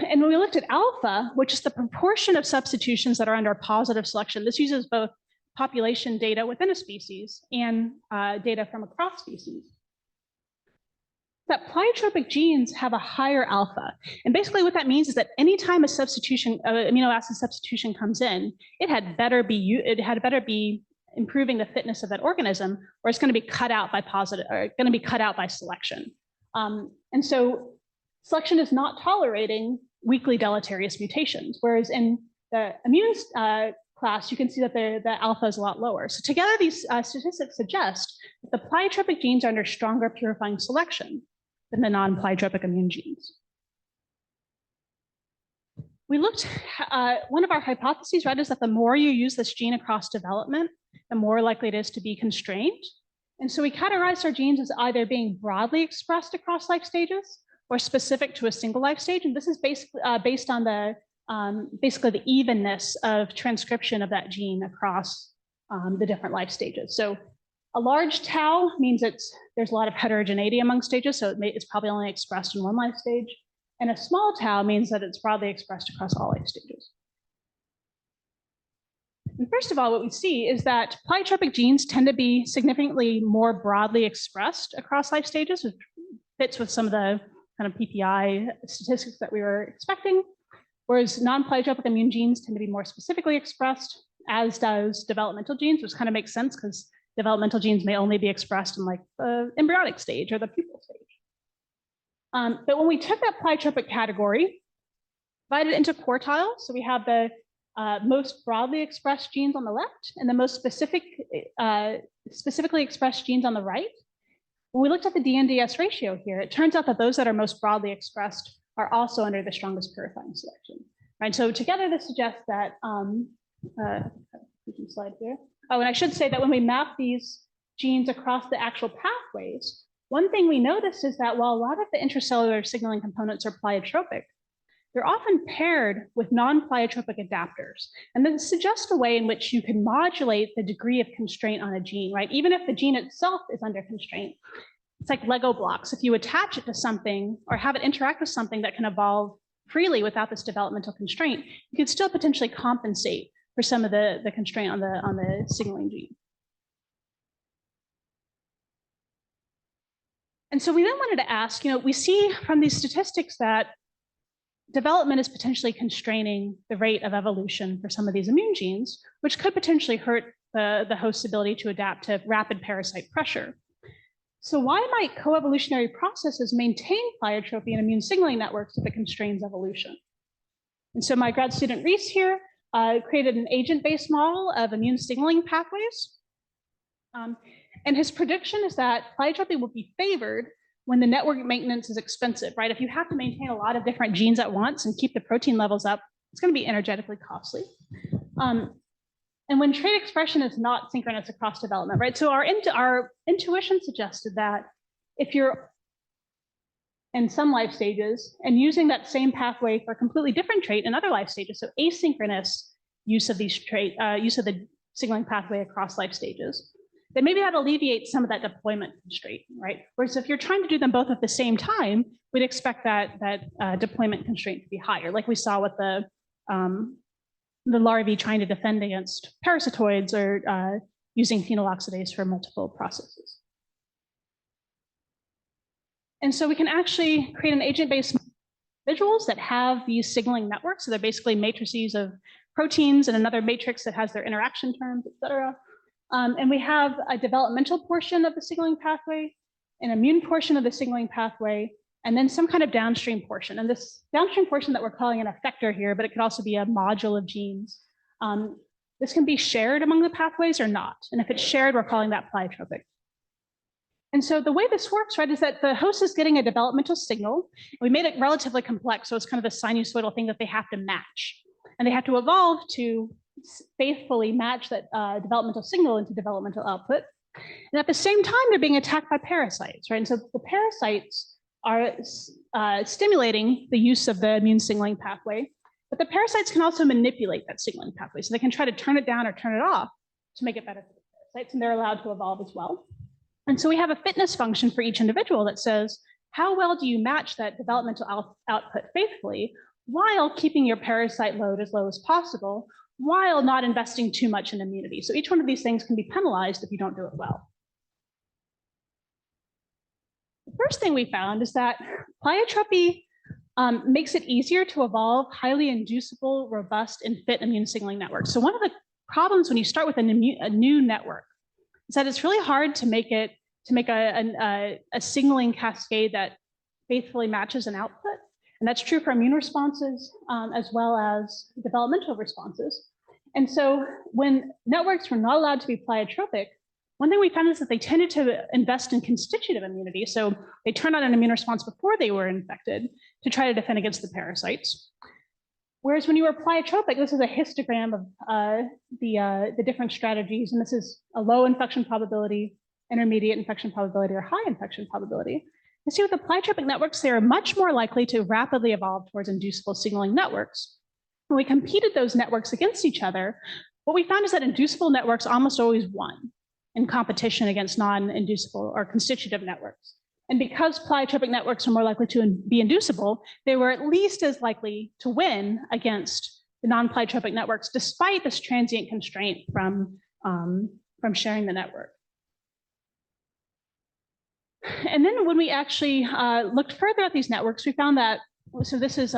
And when we looked at alpha, which is the proportion of substitutions that are under positive selection, this uses both population data within a species and data from across species, that pleiotropic genes have a higher alpha. And basically what that means is that anytime a substitution, amino acid substitution comes in, it had better be improving the fitness of that organism, or it's going to be cut out by selection. And so selection is not tolerating weakly deleterious mutations, whereas in the immune class, you can see that the alpha is a lot lower. So together, these statistics suggest that the pleiotropic genes are under stronger purifying selection than the non-pleiotropic immune genes. We looked, one of our hypotheses, right, is that the more you use this gene across development, the more likely it is to be constrained. And so we categorized our genes as either being broadly expressed across life stages or specific to a single life stage. And this is basically based on the basically the evenness of transcription of that gene across the different life stages. So a large tau means there's a lot of heterogeneity among stages, so it's probably only expressed in one life stage. And a small tau means that it's broadly expressed across all life stages. And first of all, what we see is that pleiotropic genes tend to be significantly more broadly expressed across life stages, which fits with some of the kind of PPI statistics that we were expecting. whereas non-pleiotropic immune genes tend to be more specifically expressed, as does developmental genes, which kind of makes sense because developmental genes may only be expressed in like the embryonic stage or the pupal stage. But when we took that pleiotropic category, divided into quartiles, so we have the most broadly expressed genes on the left and the most specifically expressed genes on the right. When we looked at the D/NDS ratio here, it turns out that those that are most broadly expressed are also under the strongest purifying selection. Right? So together, this suggests that, slide here. Oh, and I should say that when we map these genes across the actual pathways, one thing we noticed is that while a lot of the intracellular signaling components are pleiotropic, they're often paired with non-pleiotropic adapters. And this suggests a way in which you can modulate the degree of constraint on a gene, right? Even if the gene itself is under constraint. It's like Lego blocks. If you attach it to something or have it interact with something that can evolve freely without this developmental constraint, you can still potentially compensate for some of the constraint on the signaling gene. And so we then wanted to ask, we see from these statistics that development is potentially constraining the rate of evolution for some of these immune genes, which could potentially hurt the host's ability to adapt to rapid parasite pressure. So why might coevolutionary processes maintain pleiotropy in immune signaling networks if it constrains evolution? And so my grad student Reese here created an agent-based model of immune signaling pathways. And his prediction is that pleiotropy will be favored when the network maintenance is expensive, right? If you have to maintain a lot of different genes at once and keep the protein levels up, it's going to be energetically costly. And when trait expression is not synchronous across development, right? So our intuition suggested that if you're in some life stages and using that same pathway for a completely different trait in other life stages, so asynchronous use of these use of the signaling pathway across life stages, then maybe that alleviates some of that deployment constraint, right? Whereas if you're trying to do them both at the same time, we'd expect that deployment constraint to be higher, like we saw with the larvae trying to defend against parasitoids or using phenol oxidase for multiple processes. And so we can actually create an agent-based individuals that have these signaling networks. So they're basically matrices of proteins and another matrix that has their interaction terms, et cetera. And we have a developmental portion of the signaling pathway, an immune portion of the signaling pathway, and then some kind of downstream portion. And this downstream portion that we're calling an effector here, but it could also be a module of genes. This can be shared among the pathways or not. And if it's shared, we're calling that pleiotropic. And so the way this works, right, is that the host is getting a developmental signal. We made it relatively complex, so it's kind of the sinusoidal thing that they have to match. And they have to evolve to faithfully match that developmental signal into developmental output. And at the same time, they're being attacked by parasites, right? And so the parasites are stimulating the use of the immune signaling pathway, but the parasites can also manipulate that signaling pathway. So they can try to turn it down or turn it off to make it better for the parasites, and they're allowed to evolve as well. And so we have a fitness function for each individual that says, how well do you match that developmental output faithfully while keeping your parasite load as low as possible, while not investing too much in immunity? So each one of these things can be penalized if you don't do it well. The first thing we found is that pleiotropy makes it easier to evolve highly inducible, robust, and fit immune signaling networks. So one of the problems when you start with a new network is that it's really hard to make a signaling cascade that faithfully matches an output. And that's true for immune responses as well as developmental responses. And so when networks were not allowed to be pleiotropic, one thing we found is that they tended to invest in constitutive immunity. So they turned on an immune response before they were infected to try to defend against the parasites. Whereas when you were pleiotropic, this is a histogram of the different strategies. And this is a low infection probability, intermediate infection probability, or high infection probability. You see with the pleiotropic networks, they are much more likely to rapidly evolve towards inducible signaling networks. When we competed those networks against each other, what we found is that inducible networks almost always won in competition against non-inducible or constitutive networks. And because pleiotropic networks are more likely to be inducible, they were at least as likely to win against the non-pleiotropic networks, despite this transient constraint from sharing the network. And then when we actually looked further at these networks, we found that, so this is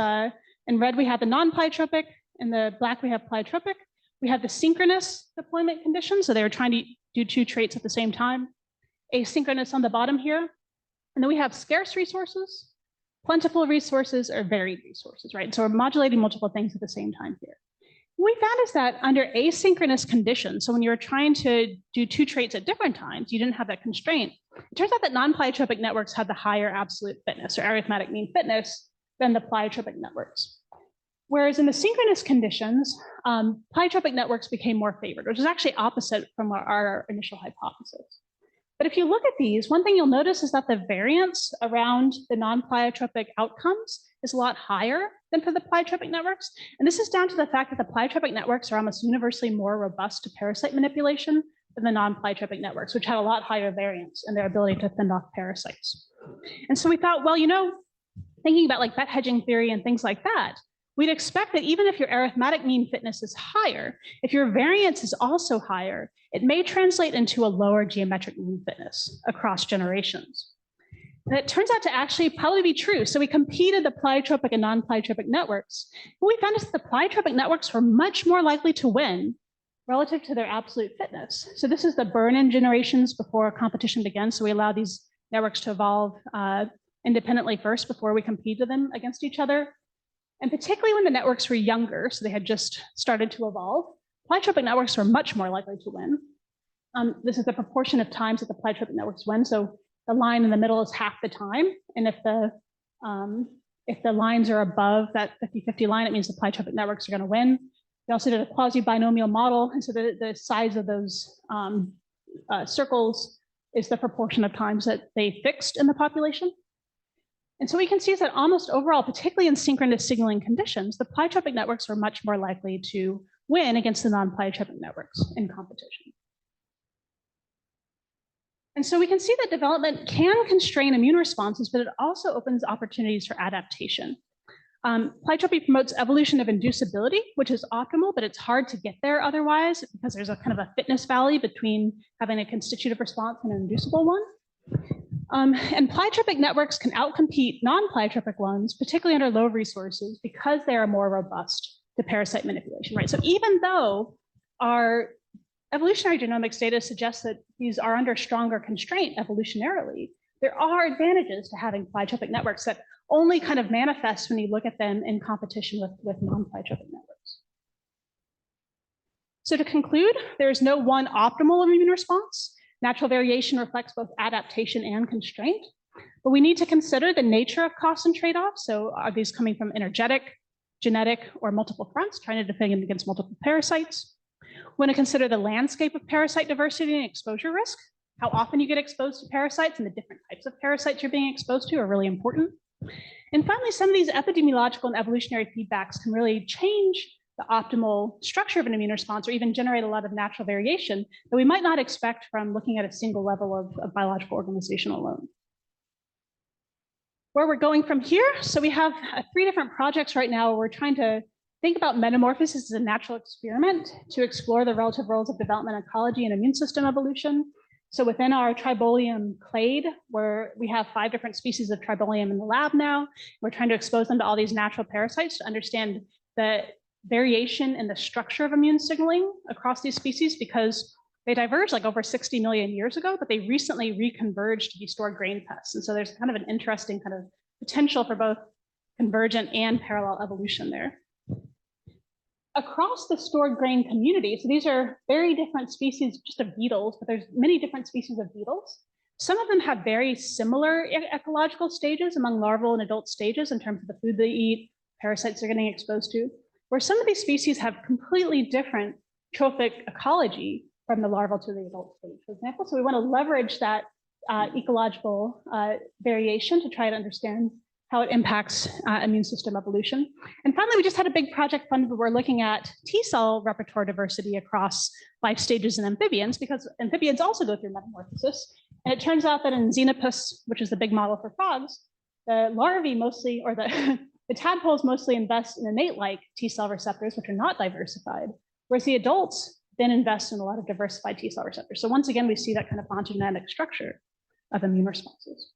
In red, we have the non-pleiotropic. In the black, we have pleiotropic. We have the synchronous deployment conditions. So they were trying to do two traits at the same time. Asynchronous on the bottom here. And then we have scarce resources, plentiful resources, or varied resources, right? So we're modulating multiple things at the same time here. What we found is that under asynchronous conditions, so when you're trying to do two traits at different times, you didn't have that constraint. It turns out that non-pleiotropic networks had the higher absolute fitness or arithmetic mean fitness than the pleiotropic networks. Whereas in the synchronous conditions, pleiotropic networks became more favored, which is actually opposite from our initial hypothesis. But if you look at these, one thing you'll notice is that the variance around the non-pleiotropic outcomes is a lot higher than for the pleiotropic networks. And this is down to the fact that the pleiotropic networks are almost universally more robust to parasite manipulation than the non-pleiotropic networks, which had a lot higher variance in their ability to fend off parasites. And so we thought, well, you know, thinking about like bet hedging theory and things like that, we'd expect that even if your arithmetic mean fitness is higher, if your variance is also higher, it may translate into a lower geometric mean fitness across generations. And it turns out to actually probably be true. So we competed the pleiotropic and non-pleiotropic networks. What we found is that the pleiotropic networks were much more likely to win relative to their absolute fitness. So this is the burn-in generations before competition began. So we allow these networks to evolve independently first before we competed them against each other. And particularly when the networks were younger, so they had just started to evolve, pleiotropic networks were much more likely to win. This is the proportion of times that the pleiotropic networks win. So the line in the middle is half the time. And if the lines are above that 50-50 line, it means the pleiotropic networks are going to win. We also did a quasi-binomial model. And so the size of those circles is the proportion of times that they fixed in the population. And so we can see that almost overall, particularly in synchronous signaling conditions, the pleiotropic networks are much more likely to win against the non-pleiotropic networks in competition. And so we can see that development can constrain immune responses, but it also opens opportunities for adaptation. Pleiotropy promotes evolution of inducibility, which is optimal, but it's hard to get there otherwise because there's a kind of a fitness valley between having a constitutive response and an inducible one. And pleiotropic networks can outcompete non-pleiotropic ones, particularly under low resources, because they are more robust to parasite manipulation, right? So even though our evolutionary genomics data suggests that these are under stronger constraint evolutionarily, there are advantages to having pleiotropic networks that only kind of manifest when you look at them in competition with non-pleiotropic networks. So to conclude, there is no one optimal immune response. Natural variation reflects both adaptation and constraint, but we need to consider the nature of costs and trade-offs. So are these coming from energetic, genetic, or multiple fronts, trying to defend against multiple parasites? We want to consider the landscape of parasite diversity and exposure risk. How often you get exposed to parasites and the different types of parasites you're being exposed to are really important. And finally, some of these epidemiological and evolutionary feedbacks can really change the optimal structure of an immune response or even generate a lot of natural variation that we might not expect from looking at a single level of biological organization alone. Where we're going from here, so we have 3 different projects right now where we're trying to think about metamorphosis as a natural experiment to explore the relative roles of development ecology and immune system evolution. So within our Tribolium clade, where we have 5 different species of Tribolium in the lab now, we're trying to expose them to all these natural parasites to understand the variation in the structure of immune signaling across these species, because they diverged like over 60 million years ago, but they recently reconverged to be stored grain pests. And so there's kind of an interesting kind of potential for both convergent and parallel evolution there. Across the stored grain community, so these are very different species just of beetles, but there's many different species of beetles. Some of them have very similar ecological stages among larval and adult stages in terms of the food they eat, parasites they're getting exposed to, where some of these species have completely different trophic ecology from the larval to the adult stage, for example. So we want to leverage that ecological variation to try to understand how it impacts immune system evolution. And finally, we just had a big project funded where we're looking at T-cell repertoire diversity across life stages in amphibians, because amphibians also go through metamorphosis. And it turns out that in Xenopus, which is the big model for frogs, the larvae mostly, or the tadpoles mostly invest in innate-like T-cell receptors, which are not diversified, whereas the adults then invest in a lot of diversified T-cell receptors. So once again, we see that kind of ontogenetic structure of immune responses.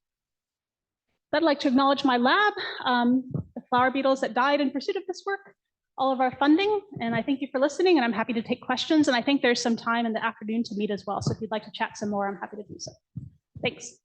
I'd like to acknowledge my lab. The flower beetles that died in pursuit of this work, all of our funding. And I thank you for listening, and I'm happy to take questions. And I think there's some time in the afternoon to meet as well. So if you'd like to chat some more, I'm happy to do so. Thanks.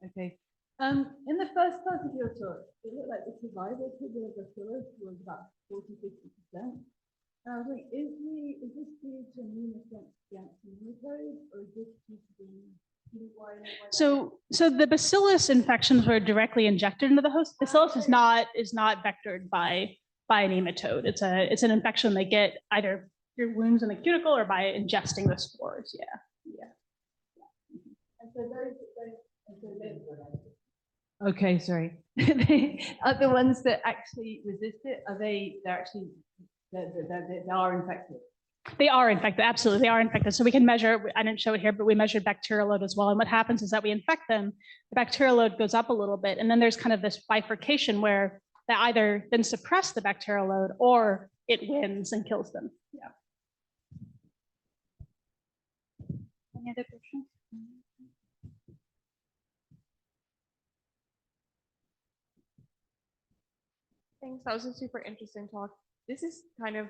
Okay. In the first part of your talk, it looked like the survival figure of the bacillus was about 40–50%. I was like, is this due to immunosuppressant against nematode, or is this due to the So the bacillus infections were directly injected into the host. Bacillus is not vectored by a nematode. It's an infection they get either through wounds in the cuticle or by ingesting the spores. Yeah. And so okay, sorry. They are the ones that actually resist it. They are infected. They are infected, absolutely. They are infected. So we can measure, I didn't show it here, but we measured bacterial load as well. And what happens is that we infect them, the bacterial load goes up a little bit. And then there's kind of this bifurcation where they either then suppress the bacterial load or it wins and kills them. Yeah. Any other questions? Thanks. That was a super interesting talk. This is kind of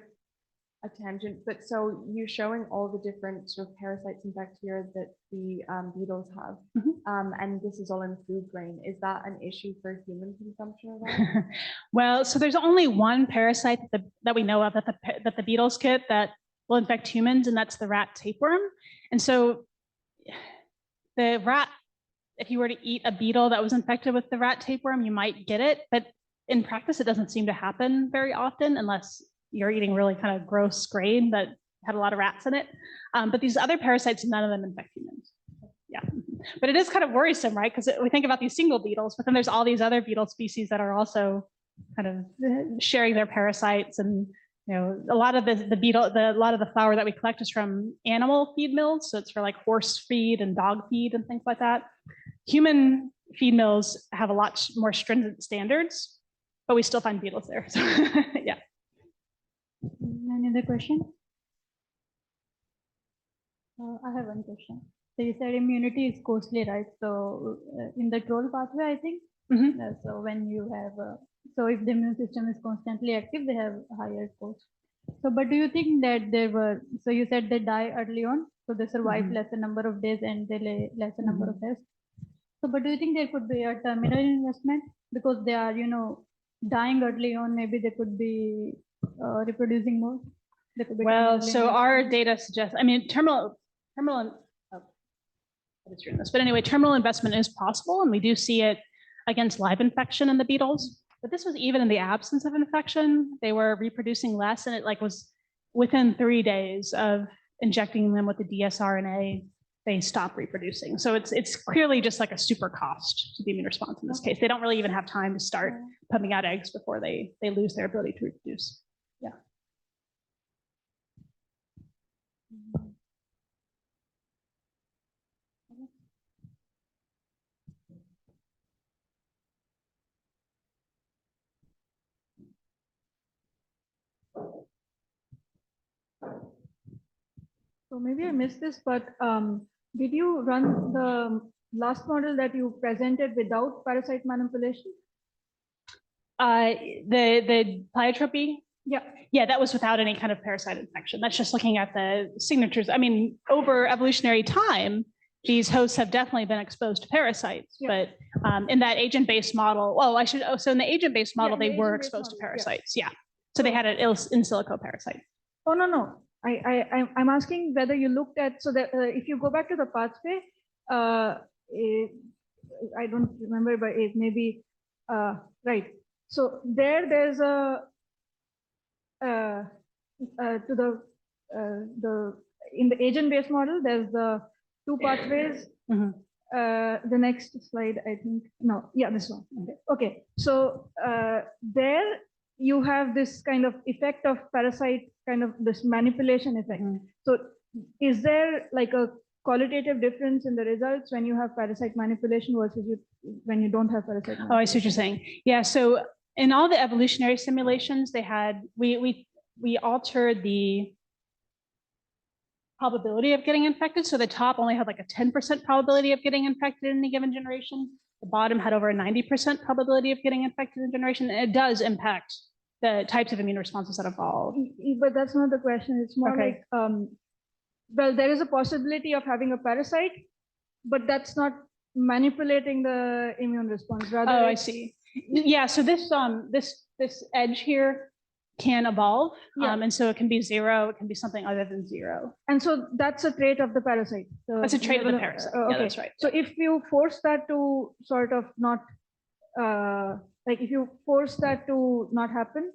a tangent, but so you're showing all the different sort of parasites and bacteria that the beetles have, and this is all in food grain. Is that an issue for human consumption of that? Well, so there's only one parasite that we know of that the beetles get that will infect humans, and that's the rat tapeworm. And so the rat, if you were to eat a beetle that was infected with the rat tapeworm, you might get it, but in practice, it doesn't seem to happen very often unless you're eating really kind of gross grain that had a lot of rats in it. But these other parasites, none of them infect humans. Yeah, but it is kind of worrisome, right? Because we think about these single beetles, but then there's all these other beetle species that are also kind of sharing their parasites. And a lot of a lot of the flour that we collect is from animal feed mills. So it's for like horse feed and dog feed and things like that. Human feed mills have a lot more stringent standards, but we still find beetles there. So, yeah. Any other question? I have one question. So you said immunity is costly, right? So in the troll pathway, I think. So when you have, so if the immune system is constantly active, they have higher cost. So, but do you think that there were? So you said they die early on, so they survive lesser number of days and they lay lesser number of eggs. So, but do you think there could be a terminal investment because they are, dying early on? Maybe they could be reproducing more. Well, so our data suggests, I mean, terminal investment is possible, and we do see it against live infection in the beetles. But this was even in the absence of infection. They were reproducing less, and it was within 3 days of injecting them with the dsRNA, they stop reproducing. So it's clearly just like a super cost to the immune response in this case. They don't really even have time to start pumping out eggs before they lose their ability to reproduce. Yeah. So maybe I missed this, but did you run the last model that you presented without parasite manipulation? The pleiotropy? Yeah. Yeah, that was without any kind of parasite infection. That's just looking at the signatures. I mean, over evolutionary time, these hosts have definitely been exposed to parasites, but in that agent-based model, so in the agent-based model, they were exposed to parasites. Yeah. So they had an in silico parasite. Oh, no. I'm asking whether you looked at, so that if you go back to the pathway, I don't remember, but it may be, right. So there's a, in the agent-based model, there's the 2 pathways. The next slide, I think, no, yeah, this one. Okay. So there you have this kind of effect of parasite, kind of this manipulation effect. So is there like a qualitative difference in the results when you have parasite manipulation versus when you don't have parasite manipulation? Oh, I see what you're saying. Yeah, so in all the evolutionary simulations, they had, we altered the probability of getting infected. So the top only had like a 10% probability of getting infected in any given generation. The bottom had over a 90% probability of getting infected in a generation. And it does impact the types of immune responses that evolve. But that's not the question. It's more Okay. like, well, there is a possibility of having a parasite, but that's not manipulating the immune response. Rather, Oh, I see. Yeah, so this edge here can evolve, Yeah. and so it can be 0, it can be something other than 0. And so that's a trait of the parasite. So That's a trait of the parasite. okay. Yeah, that's right. So if you force that to sort of not, like if you force that to not happen,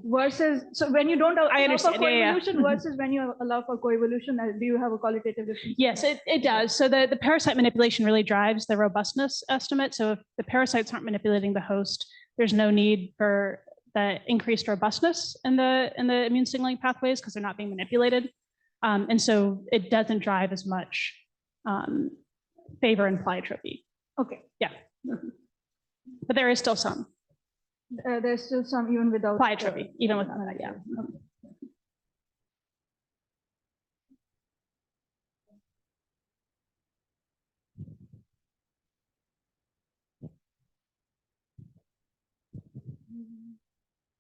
versus, so when you don't allow for understand. coevolution versus when you allow for coevolution, do you have a qualitative difference? Yes, it does. So the parasite manipulation really drives the robustness estimate. So if the parasites aren't manipulating the host, there's no need for the increased robustness in the immune signaling pathways because they're not being manipulated. And so it doesn't drive as much favor in pleiotropy. Okay. Yeah. But there is still some. There's still some even without Pleiotropy, even without that, yeah.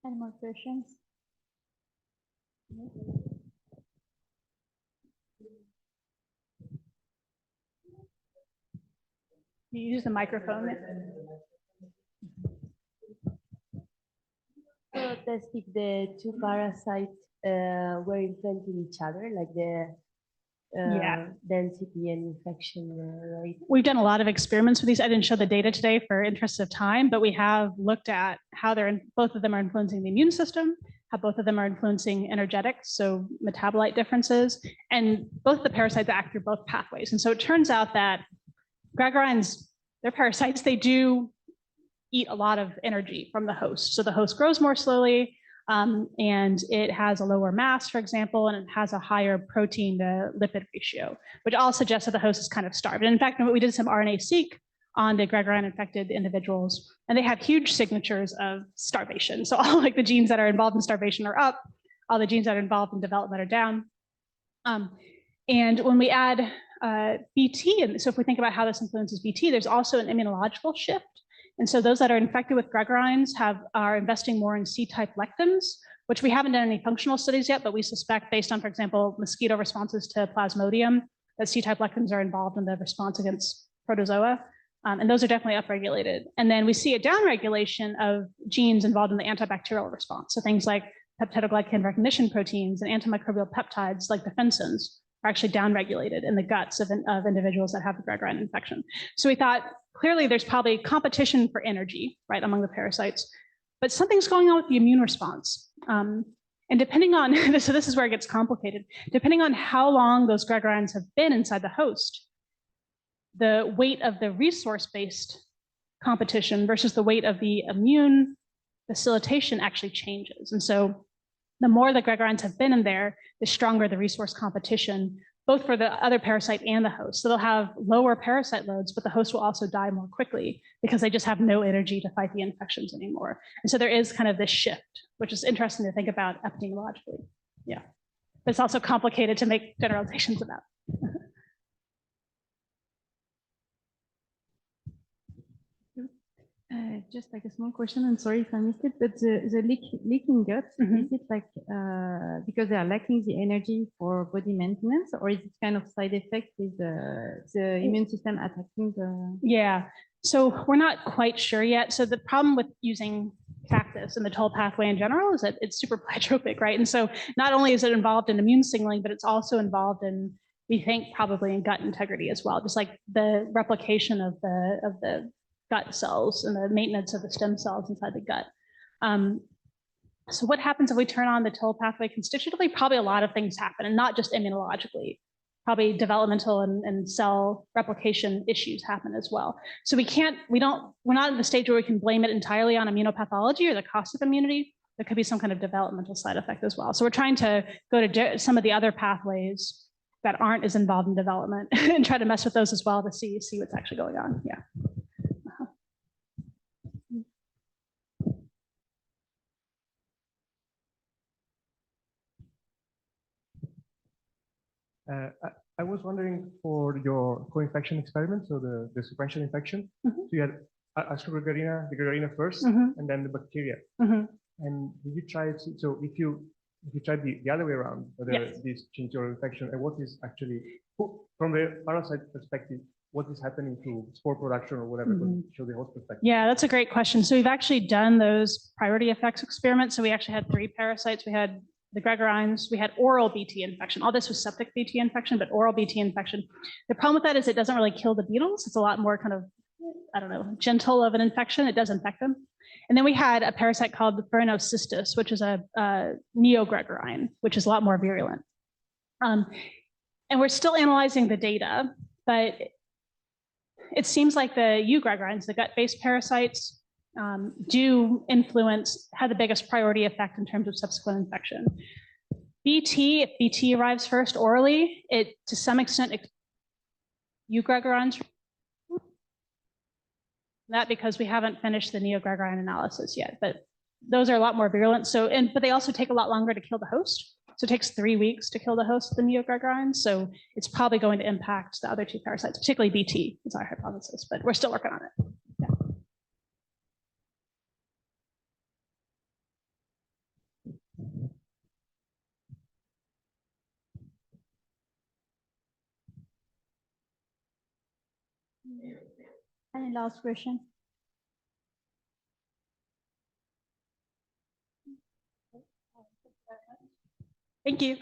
Any more questions? You use the microphone. So test if the two parasites were influencing each other, like the density and infection rate. We've done a lot of experiments with these. I didn't show the data today for interest of time, but we have looked at how both of them are influencing the immune system, how both of them are influencing energetics, so metabolite differences, and both the parasites act through both pathways. And so it turns out that Gregarines, they're parasites, they do eat a lot of energy from the host. So the host grows more slowly, and it has a lower mass, for example, and it has a higher protein to lipid ratio, which all suggests that the host is kind of starved. And in fact, we did some RNA-seq on the Gregarine infected individuals, and they have huge signatures of starvation. So all like the genes that are involved in starvation are up, all the genes that are involved in development are down. And when we add BT, and so if we think about how this influences BT, there's also an immunological shift. And so those that are infected with Gregarines are investing more in C-type lectins, which we haven't done any functional studies yet, but we suspect based on, for example, mosquito responses to Plasmodium, that C-type lectins are involved in the response against protozoa. And those are definitely upregulated. And then we see a downregulation of genes involved in the antibacterial response. So things like peptidoglycan recognition proteins and antimicrobial peptides like defensins are actually downregulated in the guts of individuals that have the Gregarine infection. So we thought, clearly there's probably competition for energy, right, among the parasites, but something's going on with the immune response. And depending on, so this is where it gets complicated, depending on how long those Gregarines have been inside the host, the weight of the resource-based competition versus the weight of the immune facilitation actually changes. And so the more the Gregarines have been in there, the stronger the resource competition, both for the other parasite and the host. So they'll have lower parasite loads, but the host will also die more quickly because they just have no energy to fight the infections anymore. And so there is kind of this shift, which is interesting to think about epidemiologically. Yeah, but it's also complicated to make generalizations about. Just like a small question, and sorry if I missed it, but the leaking gut, is it like because they are lacking the energy for body maintenance, or is it kind of side effect with the immune system attacking the? Yeah, so we're not quite sure yet. So the problem with using cactus and the toll pathway in general is that it's super pleiotropic, right? And so not only is it involved in immune signaling, but it's also involved in, we think, probably in gut integrity as well, just like the replication of the gut cells and the maintenance of the stem cells inside the gut. So what happens if we turn on the toll pathway constitutively? Probably a lot of things happen, and not just immunologically. Probably developmental and cell replication issues happen as well. So we're not in the stage where we can blame it entirely on immunopathology or the cost of immunity. There could be some kind of developmental side effect as well. So we're trying to go to some of the other pathways that aren't as involved in development and try to mess with those as well to see what's actually going on. Yeah. I was wondering for your co-infection experiment, so the sequential infection, so you had Aspergillus the Gardenia first, and then the bacteria. And did you try to, so if you tried the other way around, whether this change your infection, and what is actually, from the parasite perspective, what is happening to spore production or whatever, to show the host perspective? Yeah, that's a great question. So we've actually done those priority effects experiments. So we actually had 3 parasites. We had the Gregorines, we had oral BT infection. All this was septic BT infection, but oral BT infection. The problem with that is it doesn't really kill the beetles. It's a lot more kind of, I don't know, gentle of an infection. It does infect them. And then we had a parasite called the Pharinocystis, which is a neo-Gregorine, which is a lot more virulent. And we're still analyzing the data, but it seems like the eugregorines, the gut-based parasites, do influence, have the biggest priority effect in terms of subsequent infection. BT, if BT arrives first orally, it to some extent, eugregorines, that because we haven't finished the neo-Gregorine analysis yet, but those are a lot more virulent. So, but they also take a lot longer to kill the host. So it takes 3 weeks to kill the host of the neo-Gregorines. So it's probably going to impact the other 2 parasites, particularly BT is our hypothesis, but we're still working on it. Yeah. Any last question? Thank you.